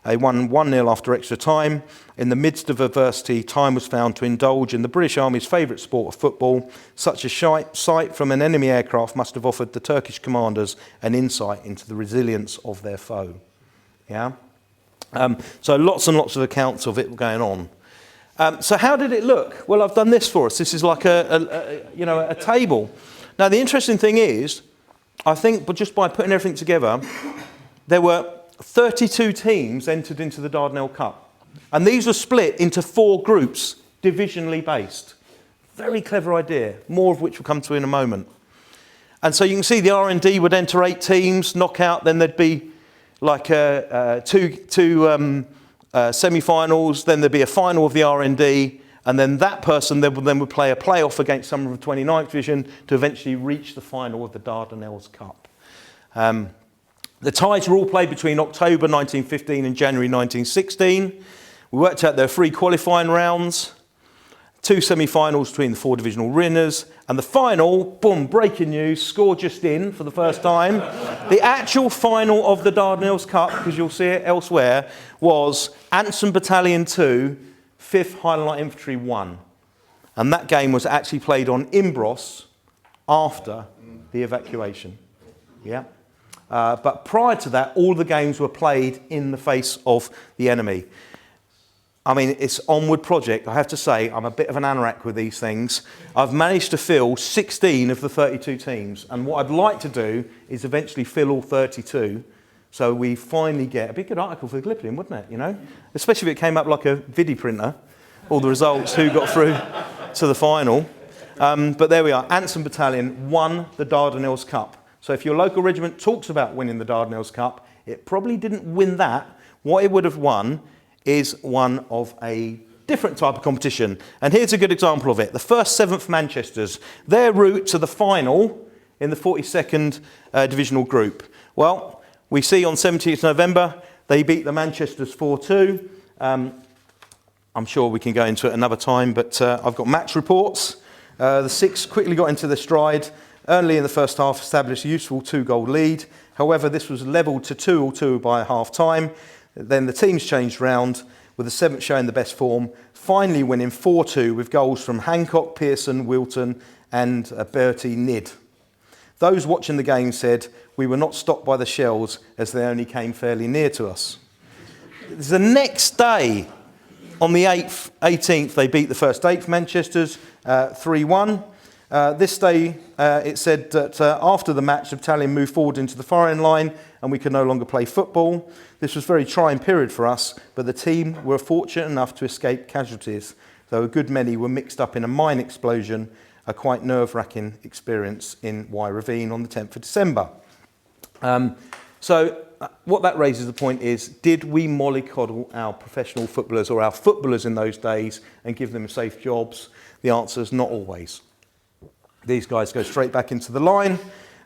Speaker 2: They won 1-0 after extra time. In the midst of adversity, time was found to indulge in the British Army's favourite sport of football. Such a sight from an enemy aircraft must have offered the Turkish commanders an insight into the resilience of their foe. Yeah. So lots and lots of accounts of it going on. So how did it look? Well, I've done this for us. This is like a table. Now, the interesting thing is, I think, but just by putting everything together, there were 32 teams entered into the Dardanelles Cup. And these were split into 4 groups, divisionally based. Very clever idea, more of which we'll come to in a moment. And so you can see the R&D would enter 8 teams, knockout, then there'd be like two semi-finals, then there'd be a final of the R&D, and then that person then would play a playoff against someone from the 29th Division to eventually reach the final of the Dardanelles Cup. The ties were all played between October 1915 and January 1916. We worked out there are 3 qualifying rounds, 2 semi-finals between the 4 divisional winners, and the final, boom, breaking news, score just in for the first time. The actual final of the Dardanelles Cup, because you'll see it elsewhere, was Anson Battalion 2, 5th Highland Light Infantry 1. And that game was actually played on Imbros after the evacuation. Yeah. But prior to that, all the games were played in the face of the enemy. I mean, it's onward project. I have to say, I'm a bit of an anorak with these things. I've managed to fill 16 of the 32 teams. And what I'd like to do is eventually fill all 32. So we finally get a big good article for the Gallipoli, wouldn't it? You know, especially if it came up like a vidi printer, all the results, who got through to the final. But there we are. Anson Battalion won the Dardanelles Cup. So if your local regiment talks about winning the Dardanelles Cup, it probably didn't win that. What it would have won is one of a different type of competition. And here's a good example of it. The 1st 7th Manchesters, their route to the final in the 42nd Divisional Group. Well, we see on 17th November, they beat the Manchesters 4-2. I'm sure we can go into it another time, but I've got match reports. The Six quickly got into their stride. Early in the first half, established a useful 2-goal lead. However, this was levelled to 2-2 by half-time. Then the teams changed round, with the 7th showing the best form, finally winning 4-2 with goals from Hancock, Pearson, Wilton and Bertie Nidd. Those watching the game said, "We were not stopped by the shells as they only came fairly near to us." The next day, on the 18th, they beat the 1st 8th Manchesters 3-1. This day, it said that after the match, the battalion moved forward into the firing line and we could no longer play football. This was a very trying period for us, but the team were fortunate enough to escape casualties, though a good many were mixed up in a mine explosion, a quite nerve-wracking experience in Y Ravine on the 10th of December. What that raises the point is, did we mollycoddle our professional footballers or our footballers in those days and give them safe jobs? The answer is not always. These guys go straight back into the line.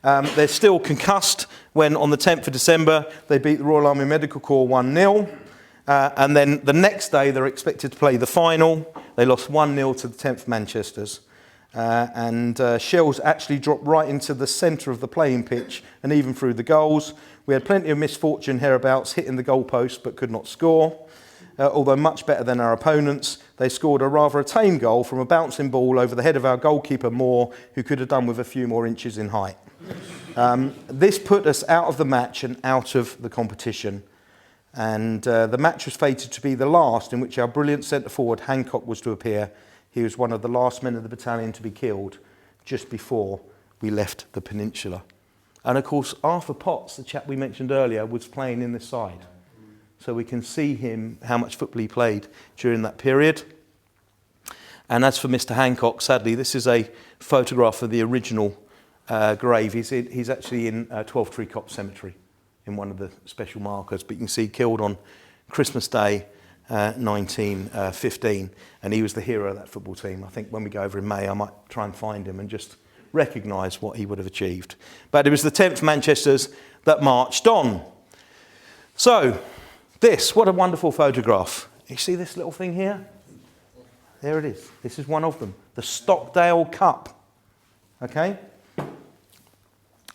Speaker 2: They're still concussed when on the 10th of December they beat the Royal Army Medical Corps 1-0. And then the next day they're expected to play the final. They lost 1-0 to the 10th Manchesters. Shells actually dropped right into the centre of the playing pitch and even through the goals. We had plenty of misfortune hereabouts, hitting the goalpost but could not score. Although much better than our opponents, they scored a rather tame goal from a bouncing ball over the head of our goalkeeper Moore, who could have done with a few more inches in height. This put us out of the match and out of the competition. And the match was fated to be the last in which our brilliant centre forward Hancock was to appear. He was one of the last men of the battalion to be killed just before we left the peninsula. And of course, Arthur Potts, the chap we mentioned earlier, was playing in this side. So we can see him, how much football he played during that period. And as for Mr. Hancock, sadly, this is a photograph of the original grave. He's actually in 12 Tree Copse Cemetery in one of the special markers. But you can see killed on Christmas Day, 1915. And he was the hero of that football team. I think when we go over in May, I might try and find him and just recognise what he would have achieved. But it was the 10th Manchesters that marched on. So, what a wonderful photograph. You see this little thing here? There it is. This is one of them. The Stockdale Cup. Okay?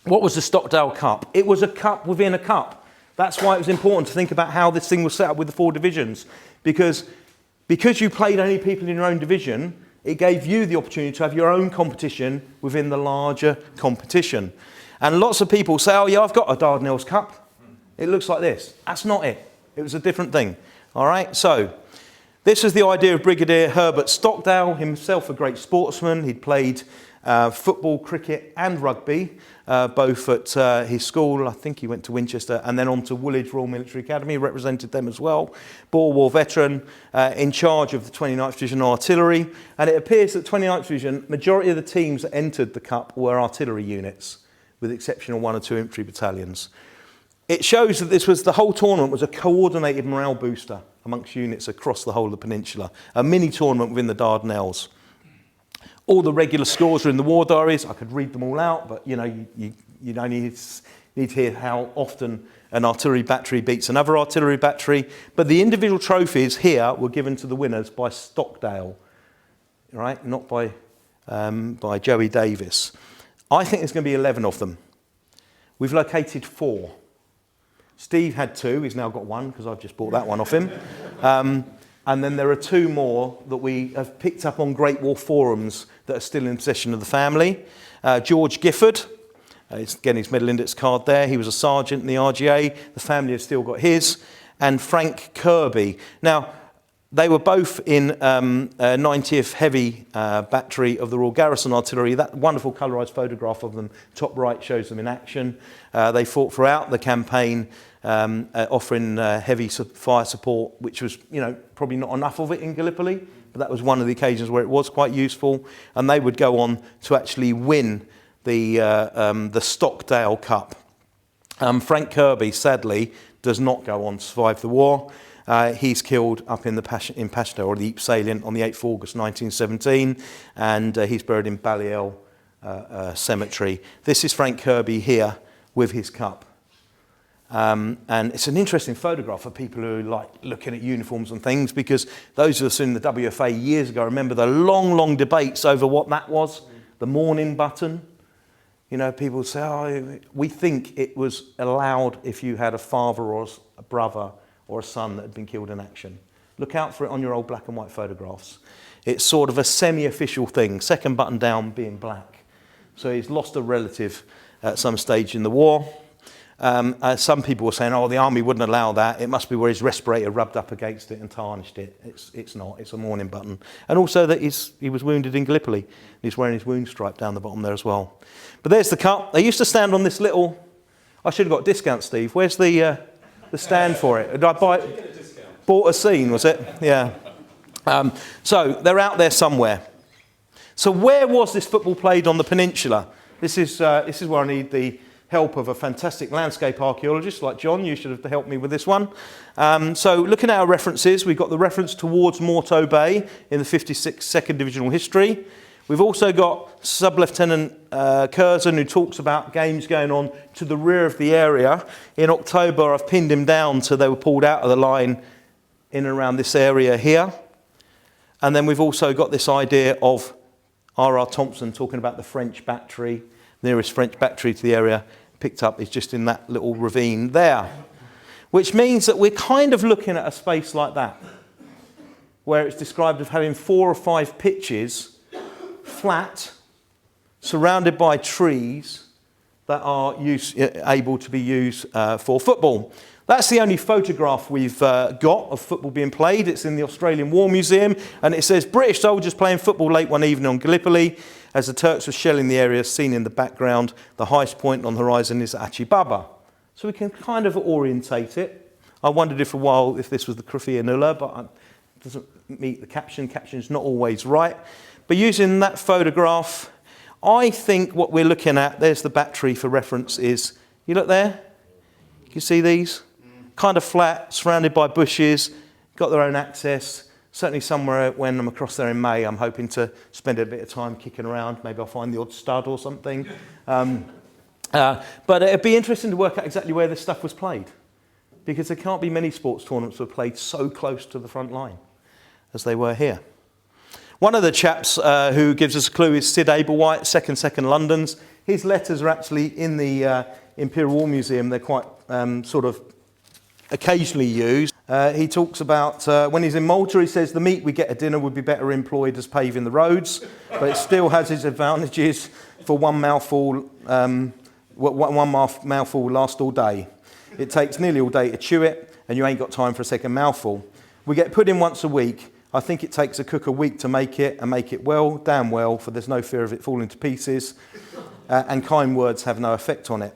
Speaker 2: What was the Stockdale Cup? It was a cup within a cup. That's why it was important to think about how this thing was set up with the 4 divisions. Because you played only people in your own division, it gave you the opportunity to have your own competition within the larger competition. And lots of people say, oh yeah, I've got a Dardanelles Cup. It looks like this. That's not it. It was a different thing. All right, so this is the idea of Brigadier Herbert Stockdale, himself a great sportsman. He'd played football, cricket and rugby, both at his school. I think he went to Winchester and then on to Woolwich Royal Military Academy, represented them as well. Boer War veteran, in charge of the 29th Division Artillery. And it appears that 29th Division, majority of the teams that entered the Cup were artillery units, with the exception of 1 or 2 infantry battalions. It shows that the whole tournament was a coordinated morale booster amongst units across the whole of the peninsula. A mini tournament within the Dardanelles. All the regular scores are in the war diaries. I could read them all out, but you only need to hear how often an artillery battery beats another artillery battery. But the individual trophies here were given to the winners by Stockdale, right? Not by Joey Davis. I think there's going to be 11 of them. We've located 4. Steve had 2, he's now got 1 because I've just bought that one off him. And then there are 2 more that we have picked up on Great War forums that are still in possession of the family. George Gifford, again his medal index card there, he was a sergeant in the RGA, the family has still got his. And Frank Kirby. Now, they were both in 90th Heavy Battery of the Royal Garrison Artillery. That wonderful colourised photograph of them, top right, shows them in action. They fought throughout the campaign, offering heavy fire support, which was, probably not enough of it in Gallipoli, but but that was one of the occasions where it was quite useful. And they would go on to actually win the Stockdale Cup. Frank Kirby, sadly, does not go on to survive the war. He's killed up in Pashtun, or the Ypres salient, on the 8th of August 1917, and he's buried in Balliol Cemetery. This is Frank Kirby here with his cup. And it's an interesting photograph for people who like looking at uniforms and things, because those of us in the WFA years ago remember the long, long debates over what that was, the mourning button. You know, people say, oh, we think it was allowed if you had a father or a brother or a son that had been killed in action. Look out for it on your old black and white photographs. It's sort of a semi-official thing, second button down being black. So he's lost a relative at some stage in the war. Some people were saying, oh, the army wouldn't allow that. It must be where his respirator rubbed up against it and tarnished it. It's not. It's a mourning button. And also that he was wounded in Gallipoli. He's wearing his wound stripe down the bottom there as well. But there's the cup. They used to stand on this little... I should have got a discount, Steve. Where's the stand for it? Did I buy it? Bought a scene, was it? Yeah. So they're out there somewhere. So where was this football played on the peninsula? This is where I need the help of a fantastic landscape archaeologist like John. You should have helped me with this one. So looking at our references, we've got the reference towards Morto Bay in the 56th 2nd Divisional History. We've also got Sub-Lieutenant Curzon, who talks about games going on to the rear of the area. In October, I've pinned him down so they were pulled out of the line in and around this area here. And then we've also got this idea of R.R. Thompson talking about the French battery. Nearest French battery to the area picked up is just in that little ravine there. Which means that we're kind of looking at a space like that, where it's described as having 4 or 5 pitches, flat, surrounded by trees that are able to be used for football. That's the only photograph we've got of football being played. It's in the Australian War Museum, and it says British soldiers playing football late one evening on Gallipoli as the Turks were shelling the area. Seen in the background, the highest point on the horizon is Achi Baba. So we can kind of orientate it. I wondered for a while if this was the Krufia Nulla, but it doesn't meet the caption. Caption's not always right. But using that photograph, I think what we're looking at, there's the battery for reference, is, you look there? You can see these? Kind of flat, surrounded by bushes, got their own access. Certainly somewhere when I'm across there in May, I'm hoping to spend a bit of time kicking around. Maybe I'll find the odd stud or something. But it'd be interesting to work out exactly where this stuff was played, because there can't be many sports tournaments that were played so close to the front line as they were here. One of the chaps who gives us a clue is Sid Ablewhite, second London's. His letters are actually in the Imperial War Museum. They're quite sort of occasionally used. He talks about when he's in Malta, he says the meat we get at dinner would be better employed as paving the roads, but it still has its advantages for one mouthful last all day. It takes nearly all day to chew it, and you ain't got time for a second mouthful. We get pudding once a week. I think it takes a cook a week to make it, and make it well, damn well, for there's no fear of it falling to pieces, and kind words have no effect on it.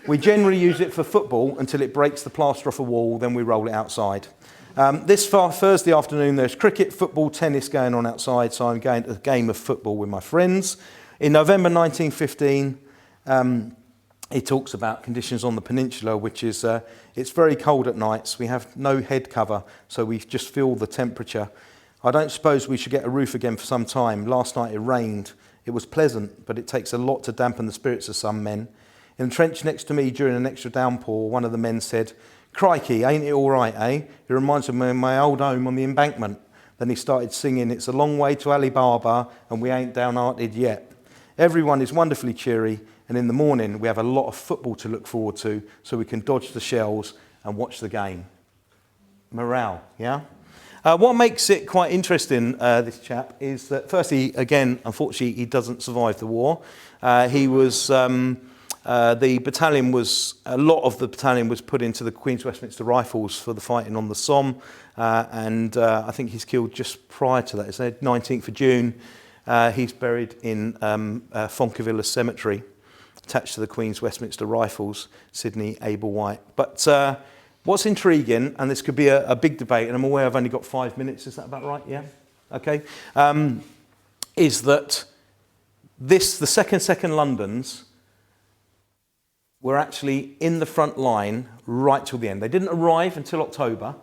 Speaker 2: We generally use it for football until it breaks the plaster off a wall, then we roll it outside. This Thursday afternoon, there's cricket, football, tennis going on outside, so I'm going to a game of football with my friends. In November 1915, he talks about conditions on the peninsula, which is, it's very cold at nights. We have no head cover, so we just feel the temperature. I don't suppose we should get a roof again for some time. Last night it rained. It was pleasant, but it takes a lot to dampen the spirits of some men. In the trench next to me during an extra downpour, one of the men said, "Crikey, ain't it all right, eh? It reminds me of my old home on the embankment." Then he started singing, "It's a long way to Ali Baba, and we ain't downhearted yet." Everyone is wonderfully cheery, and in the morning we have a lot of football to look forward to, so we can dodge the shells and watch the game. Morale, yeah? What makes it quite interesting, this chap, is that firstly, again, unfortunately, he doesn't survive the war. He was... the battalion was, a lot of the battalion was put into the Queen's Westminster Rifles for the fighting on the Somme, and I think he's killed just prior to that. It's the 19th of June. He's buried in Fonkervilla Cemetery, attached to the Queen's Westminster Rifles, Sidney Ablewhite. But what's intriguing, and this could be a big debate, and I'm aware I've only got 5 minutes, is that about right? Yeah? okay, is that the second Londons were actually in the front line right till the end. They didn't arrive until October,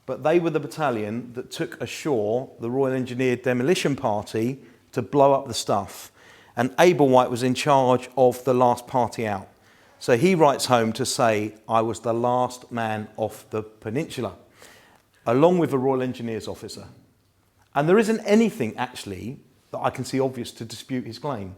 Speaker 2: but they were the battalion that took ashore the Royal Engineer Demolition Party to blow up the stuff. And Abel White was in charge of the last party out. So he writes home to say, I was the last man off the peninsula, along with a Royal Engineers officer. And there isn't anything actually that I can see obvious to dispute his claim,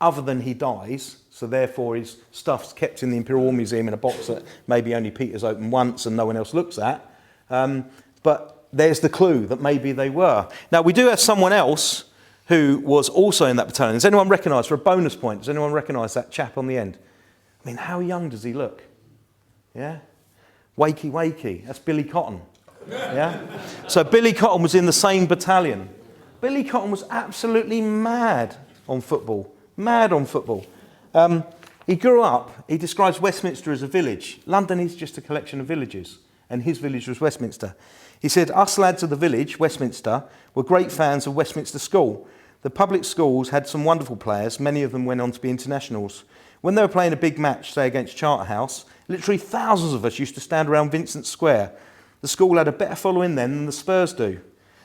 Speaker 2: other than he dies, so therefore his stuff's kept in the Imperial War Museum in a box that maybe only Peter's opened once and no one else looks at. But there's the clue that maybe they were. Now, we do have someone else who was also in that battalion. Does anyone recognise, for a bonus point, does anyone recognise that chap on the end? I mean, how young does he look? Yeah? Wakey, wakey. That's Billy Cotton. Yeah? So Billy Cotton was in the same battalion. Billy Cotton was absolutely mad on football. Mad on football. He grew up, he describes Westminster as a village. London is just a collection of villages, and his village was Westminster. He said, us lads of the village, Westminster, were great fans of Westminster School. The public schools had some wonderful players. Many of them went on to be internationals. When they were playing a big match, say against Charterhouse, literally thousands of us used to stand around Vincent Square. The school had a better following then than the Spurs do.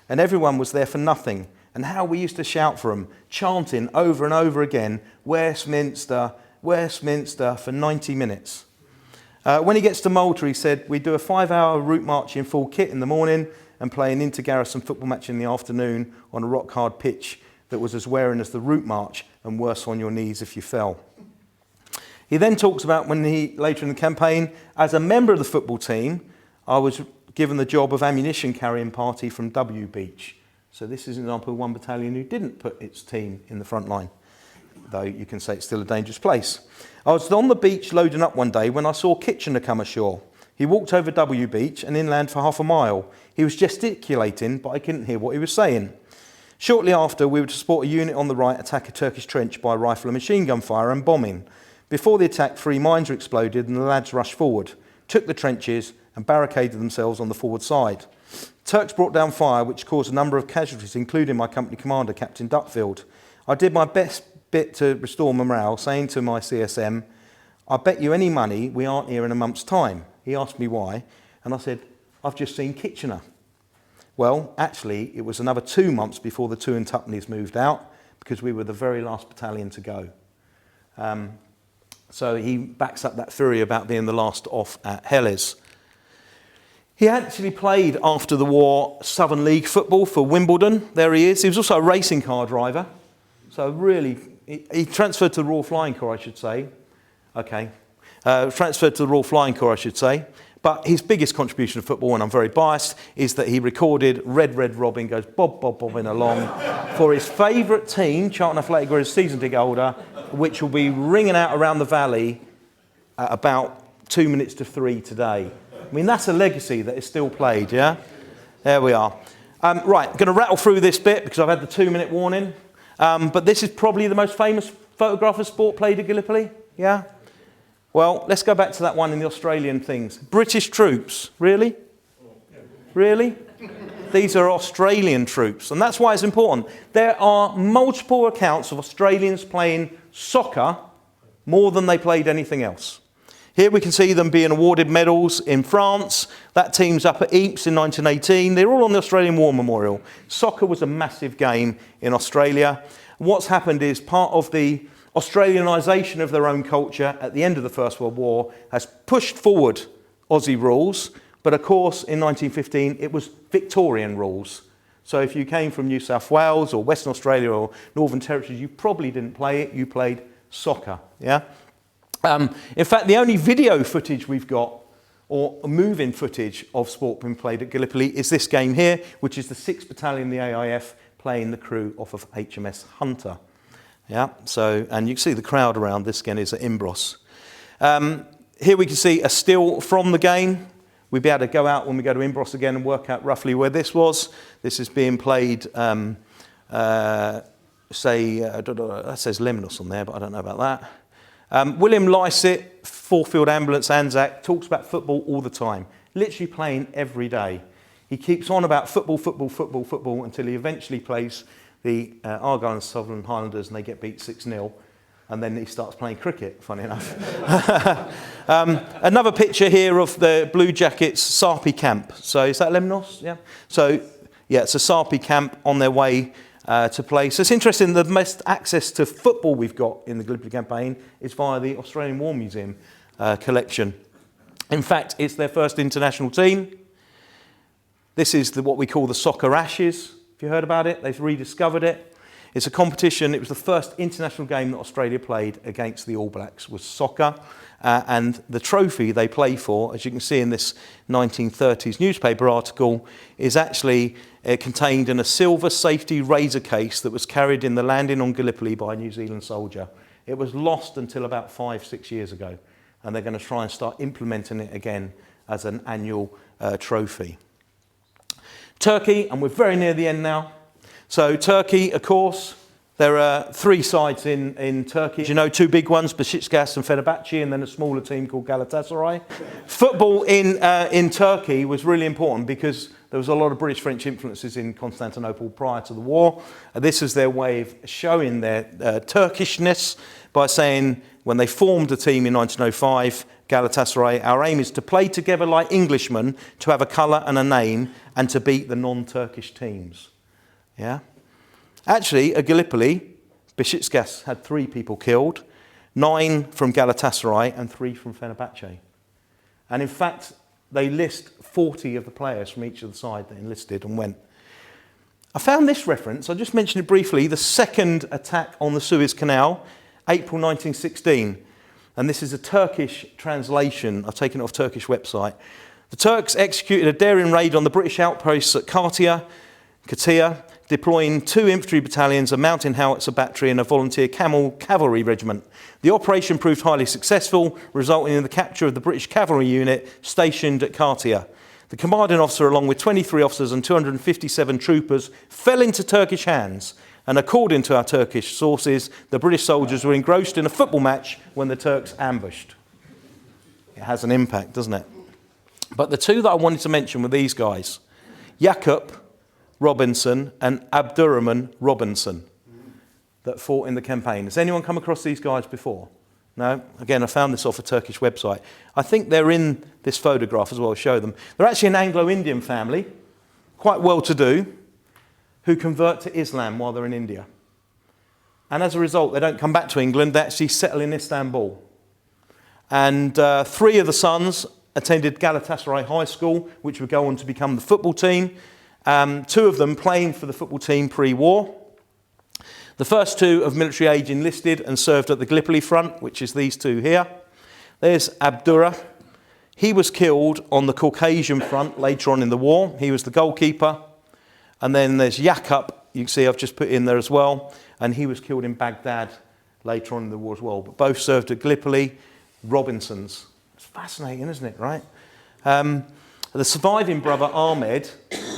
Speaker 2: And everyone was there for nothing. And how we used to shout for them, chanting over and over again, Westminster, Westminster, for 90 minutes. When he gets to Malta, he said, we do a 5-hour route march in full kit in the morning and play an inter-garrison football match in the afternoon on a rock-hard pitch that was as wearing as the route march and worse on your knees if you fell. He then talks about when he, later in the campaign, as a member of the football team, I was given the job of ammunition carrying party from W Beach. So this is an example of one battalion who didn't put its team in the front line, though you can say it's still a dangerous place. I was on the beach loading up one day when I saw Kitchener come ashore. He walked over W Beach and inland for half a mile. He was gesticulating, but I couldn't hear what he was saying. Shortly after, we were to support a unit on the right attack a Turkish trench by rifle and machine gun fire and bombing. Before the attack, 3 mines were exploded and the lads rushed forward, took the trenches and barricaded themselves on the forward side. Turks brought down fire, which caused a number of casualties, including my company commander, Captain Duckfield. I did my best bit to restore morale, saying to my CSM, I bet you any money we aren't here in a month's time. He asked me why, and I said, I've just seen Kitchener. Well, actually, it was another 2 months before the 2 and Tuppennies moved out, because we were the very last battalion to go. So he backs up that theory about being the last off at Helles. He actually played, after the war, Southern League football for Wimbledon. There he is. He was also a racing car driver. So really, he transferred to the Royal Flying Corps, I should say. Okay. Transferred to the Royal Flying Corps, I should say. But his biggest contribution to football, and I'm very biased, is that he recorded Red Red Robin goes bob, bob, bobbing along for his favourite team, Charlton Athletic, who is a season ticket holder, which will be ringing out around the valley at about 2 minutes to 3 today. I mean, that's a legacy that is still played, yeah? There we are. Right, I'm going to rattle through this bit because I've had the 2-minute warning. But this is probably the most famous photograph of sport played at Gallipoli, yeah? Well, let's go back to that one in the Australian things. British troops, really? Really? These are Australian troops, and that's why it's important. There are multiple accounts of Australians playing soccer more than they played anything else. Here we can see them being awarded medals in France. That team's up at Ypres in 1918. They're all on the Australian War Memorial. Soccer was a massive game in Australia. What's happened is part of the Australianisation of their own culture at the end of the First World War has pushed forward Aussie rules, but of course in 1915 it was Victorian rules. So if you came from New South Wales or Western Australia or Northern Territory, you probably didn't play it, you played soccer, yeah? In fact, the only video footage we've got, or moving footage of sport being played at Gallipoli, is this game here, which is the 6th Battalion, the AIF, playing the crew off of HMS Hunter. Yeah, so, and you can see the crowd around. This again is at Imbros. Here we can see a still from the game. We'll be able to go out when we go to Imbros again and work out roughly where this was. This is being played, that says Lemnos on there, but I don't know about that. William Lycett, 4th Field Ambulance, Anzac, talks about football all the time, literally playing every day. He keeps on about football, football, football, football until he eventually plays the Argyll and Sutherland Highlanders and they get beat 6-0. And then he starts playing cricket, funny enough. Another picture here of the Blue Jackets Sarpi camp. So is that Lemnos? Yeah. So yeah, it's a Sarpi camp on their way to play. So it's interesting, the most access to football we've got in the Gallipoli Campaign is via the Australian War Museum collection. In fact, it's their first international team. This is what we call the Soccer Ashes. Have you heard about it? They've rediscovered it. It's a competition. It was the first international game that Australia played against the All Blacks was soccer. And the trophy they play for, as you can see in this 1930s newspaper article, is actually contained in a silver safety razor case that was carried in the landing on Gallipoli by a New Zealand soldier. It was lost until about 5-6 years ago. And they're going to try and start implementing it again as an annual trophy. Turkey, and we're very near the end now. So Turkey, of course, there are 3 sides in Turkey. You know, 2 big ones, Beşiktaş and Fenerbahçe, and then a smaller team called Galatasaray. Football in Turkey was really important because there was a lot of British-French influences in Constantinople prior to the war. This is their way of showing their Turkishness by saying, when they formed the team in 1905, Galatasaray, our aim is to play together like Englishmen, to have a colour and a name, and to beat the non-Turkish teams. Yeah. Actually, at Gallipoli, Beşiktaş had 3 people killed, 9 from Galatasaray and 3 from Fenerbahçe. And in fact, they list 40 of the players from each of the side that enlisted and went. I found this reference, I just mentioned it briefly, the second attack on the Suez Canal, April 1916. And this is a Turkish translation. I've taken it off Turkish website. The Turks executed a daring raid on the British outposts at Katia, deploying 2 infantry battalions, a mountain howitzer battery and a volunteer camel cavalry regiment. The operation proved highly successful, resulting in the capture of the British cavalry unit stationed at Katia. The commanding officer, along with 23 officers and 257 troopers, fell into Turkish hands. And according to our Turkish sources, the British soldiers were engrossed in a football match when the Turks ambushed. It has an impact, doesn't it? But the 2 that I wanted to mention were these guys, Jakob Robinson and Abdurrahman Robinson, that fought in the campaign. Has anyone come across these guys before? No? Again, I found this off a Turkish website. I think they're in this photograph as well. I'll show them. They're actually an Anglo-Indian family, quite well-to-do, who convert to Islam while they're in India. And as a result, they don't come back to England. They actually settle in Istanbul. And 3 of the sons attended Galatasaray High School, which would go on to become the football team. 2 of them playing for the football team pre-war. The first 2 of military age enlisted and served at the Gallipoli front, which is these 2 here. There's Abdurrah. He was killed on the Caucasian front later on in the war. He was the goalkeeper. And then there's Jakob, you can see I've just put in there as well, and he was killed in Baghdad later on in the war as well. But both served at Gallipoli. Robinsons. It's fascinating, isn't it, right? The surviving brother, Ahmed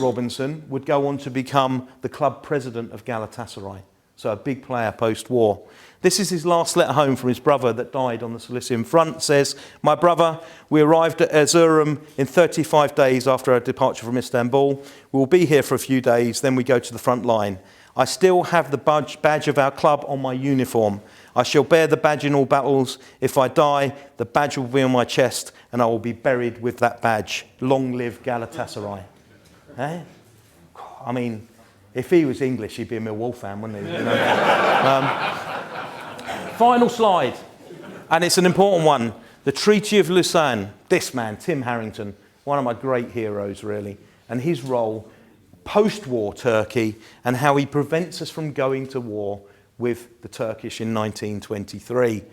Speaker 2: Robinson, would go on to become the club president of Galatasaray, so a big player post-war. This is his last letter home from his brother that died on the Cilician front. It says, "My brother, we arrived at Erzurum in 35 days after our departure from Istanbul. We'll be here for a few days, then we go to the front line. I still have the badge of our club on my uniform. I shall bear the badge in all battles. If I die, the badge will be on my chest, and I will be buried with that badge. Long live Galatasaray." Eh? I mean, if he was English, he'd be a Millwall fan, wouldn't he? You know? Final slide, and it's an important one. The Treaty of Lausanne. This man, Tim Harrington, one of my great heroes, really, and his role post-war Turkey and how he prevents us from going to war with the Turkish in 1923.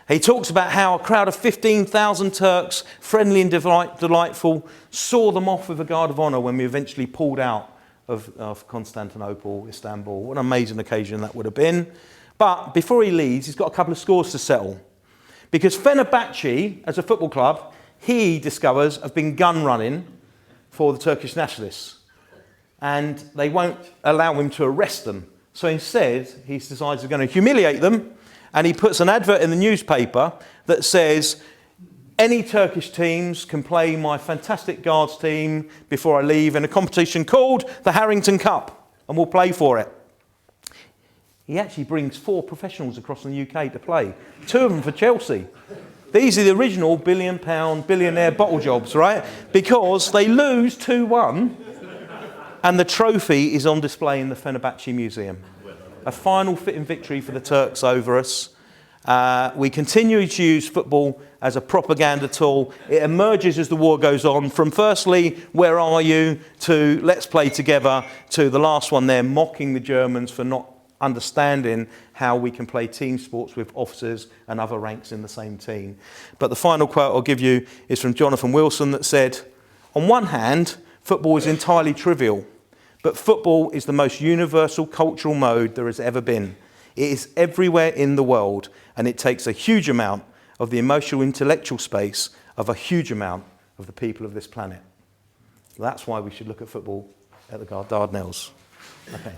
Speaker 2: He talks about how a crowd of 15,000 Turks, friendly and delightful, saw them off with a guard of honour when we eventually pulled out of Constantinople, Istanbul. What an amazing occasion that would have been. But before he leaves, he's got a couple of scores to settle. Because Fenerbahçe, as a football club, he discovers have been gun running for the Turkish nationalists. And they won't allow him to arrest them. So instead, he decides he's going to humiliate them. And he puts an advert in the newspaper that says, Any Turkish teams can play my fantastic Guards team before I leave in a competition called the Harrington Cup, and we'll play for it. He actually brings 4 professionals across the UK to play, 2 of them for Chelsea. These are the original £1 billion billionaire bottle jobs, right? Because they lose 2-1, and the trophy is on display in the Fenerbahce Museum. A final fitting victory for the Turks over us. We continue to use football as a propaganda tool. It emerges as the war goes on from firstly, where are you, to let's play together, to the last one there, mocking the Germans for not understanding how we can play team sports with officers and other ranks in the same team. But the final quote I'll give you is from Jonathan Wilson that said, on one hand, football is entirely trivial, but football is the most universal cultural mode there has ever been. It is everywhere in the world, and it takes a huge amount of the emotional, intellectual space of a huge amount of the people of this planet. That's why we should look at football at the Dardanelles. Okay.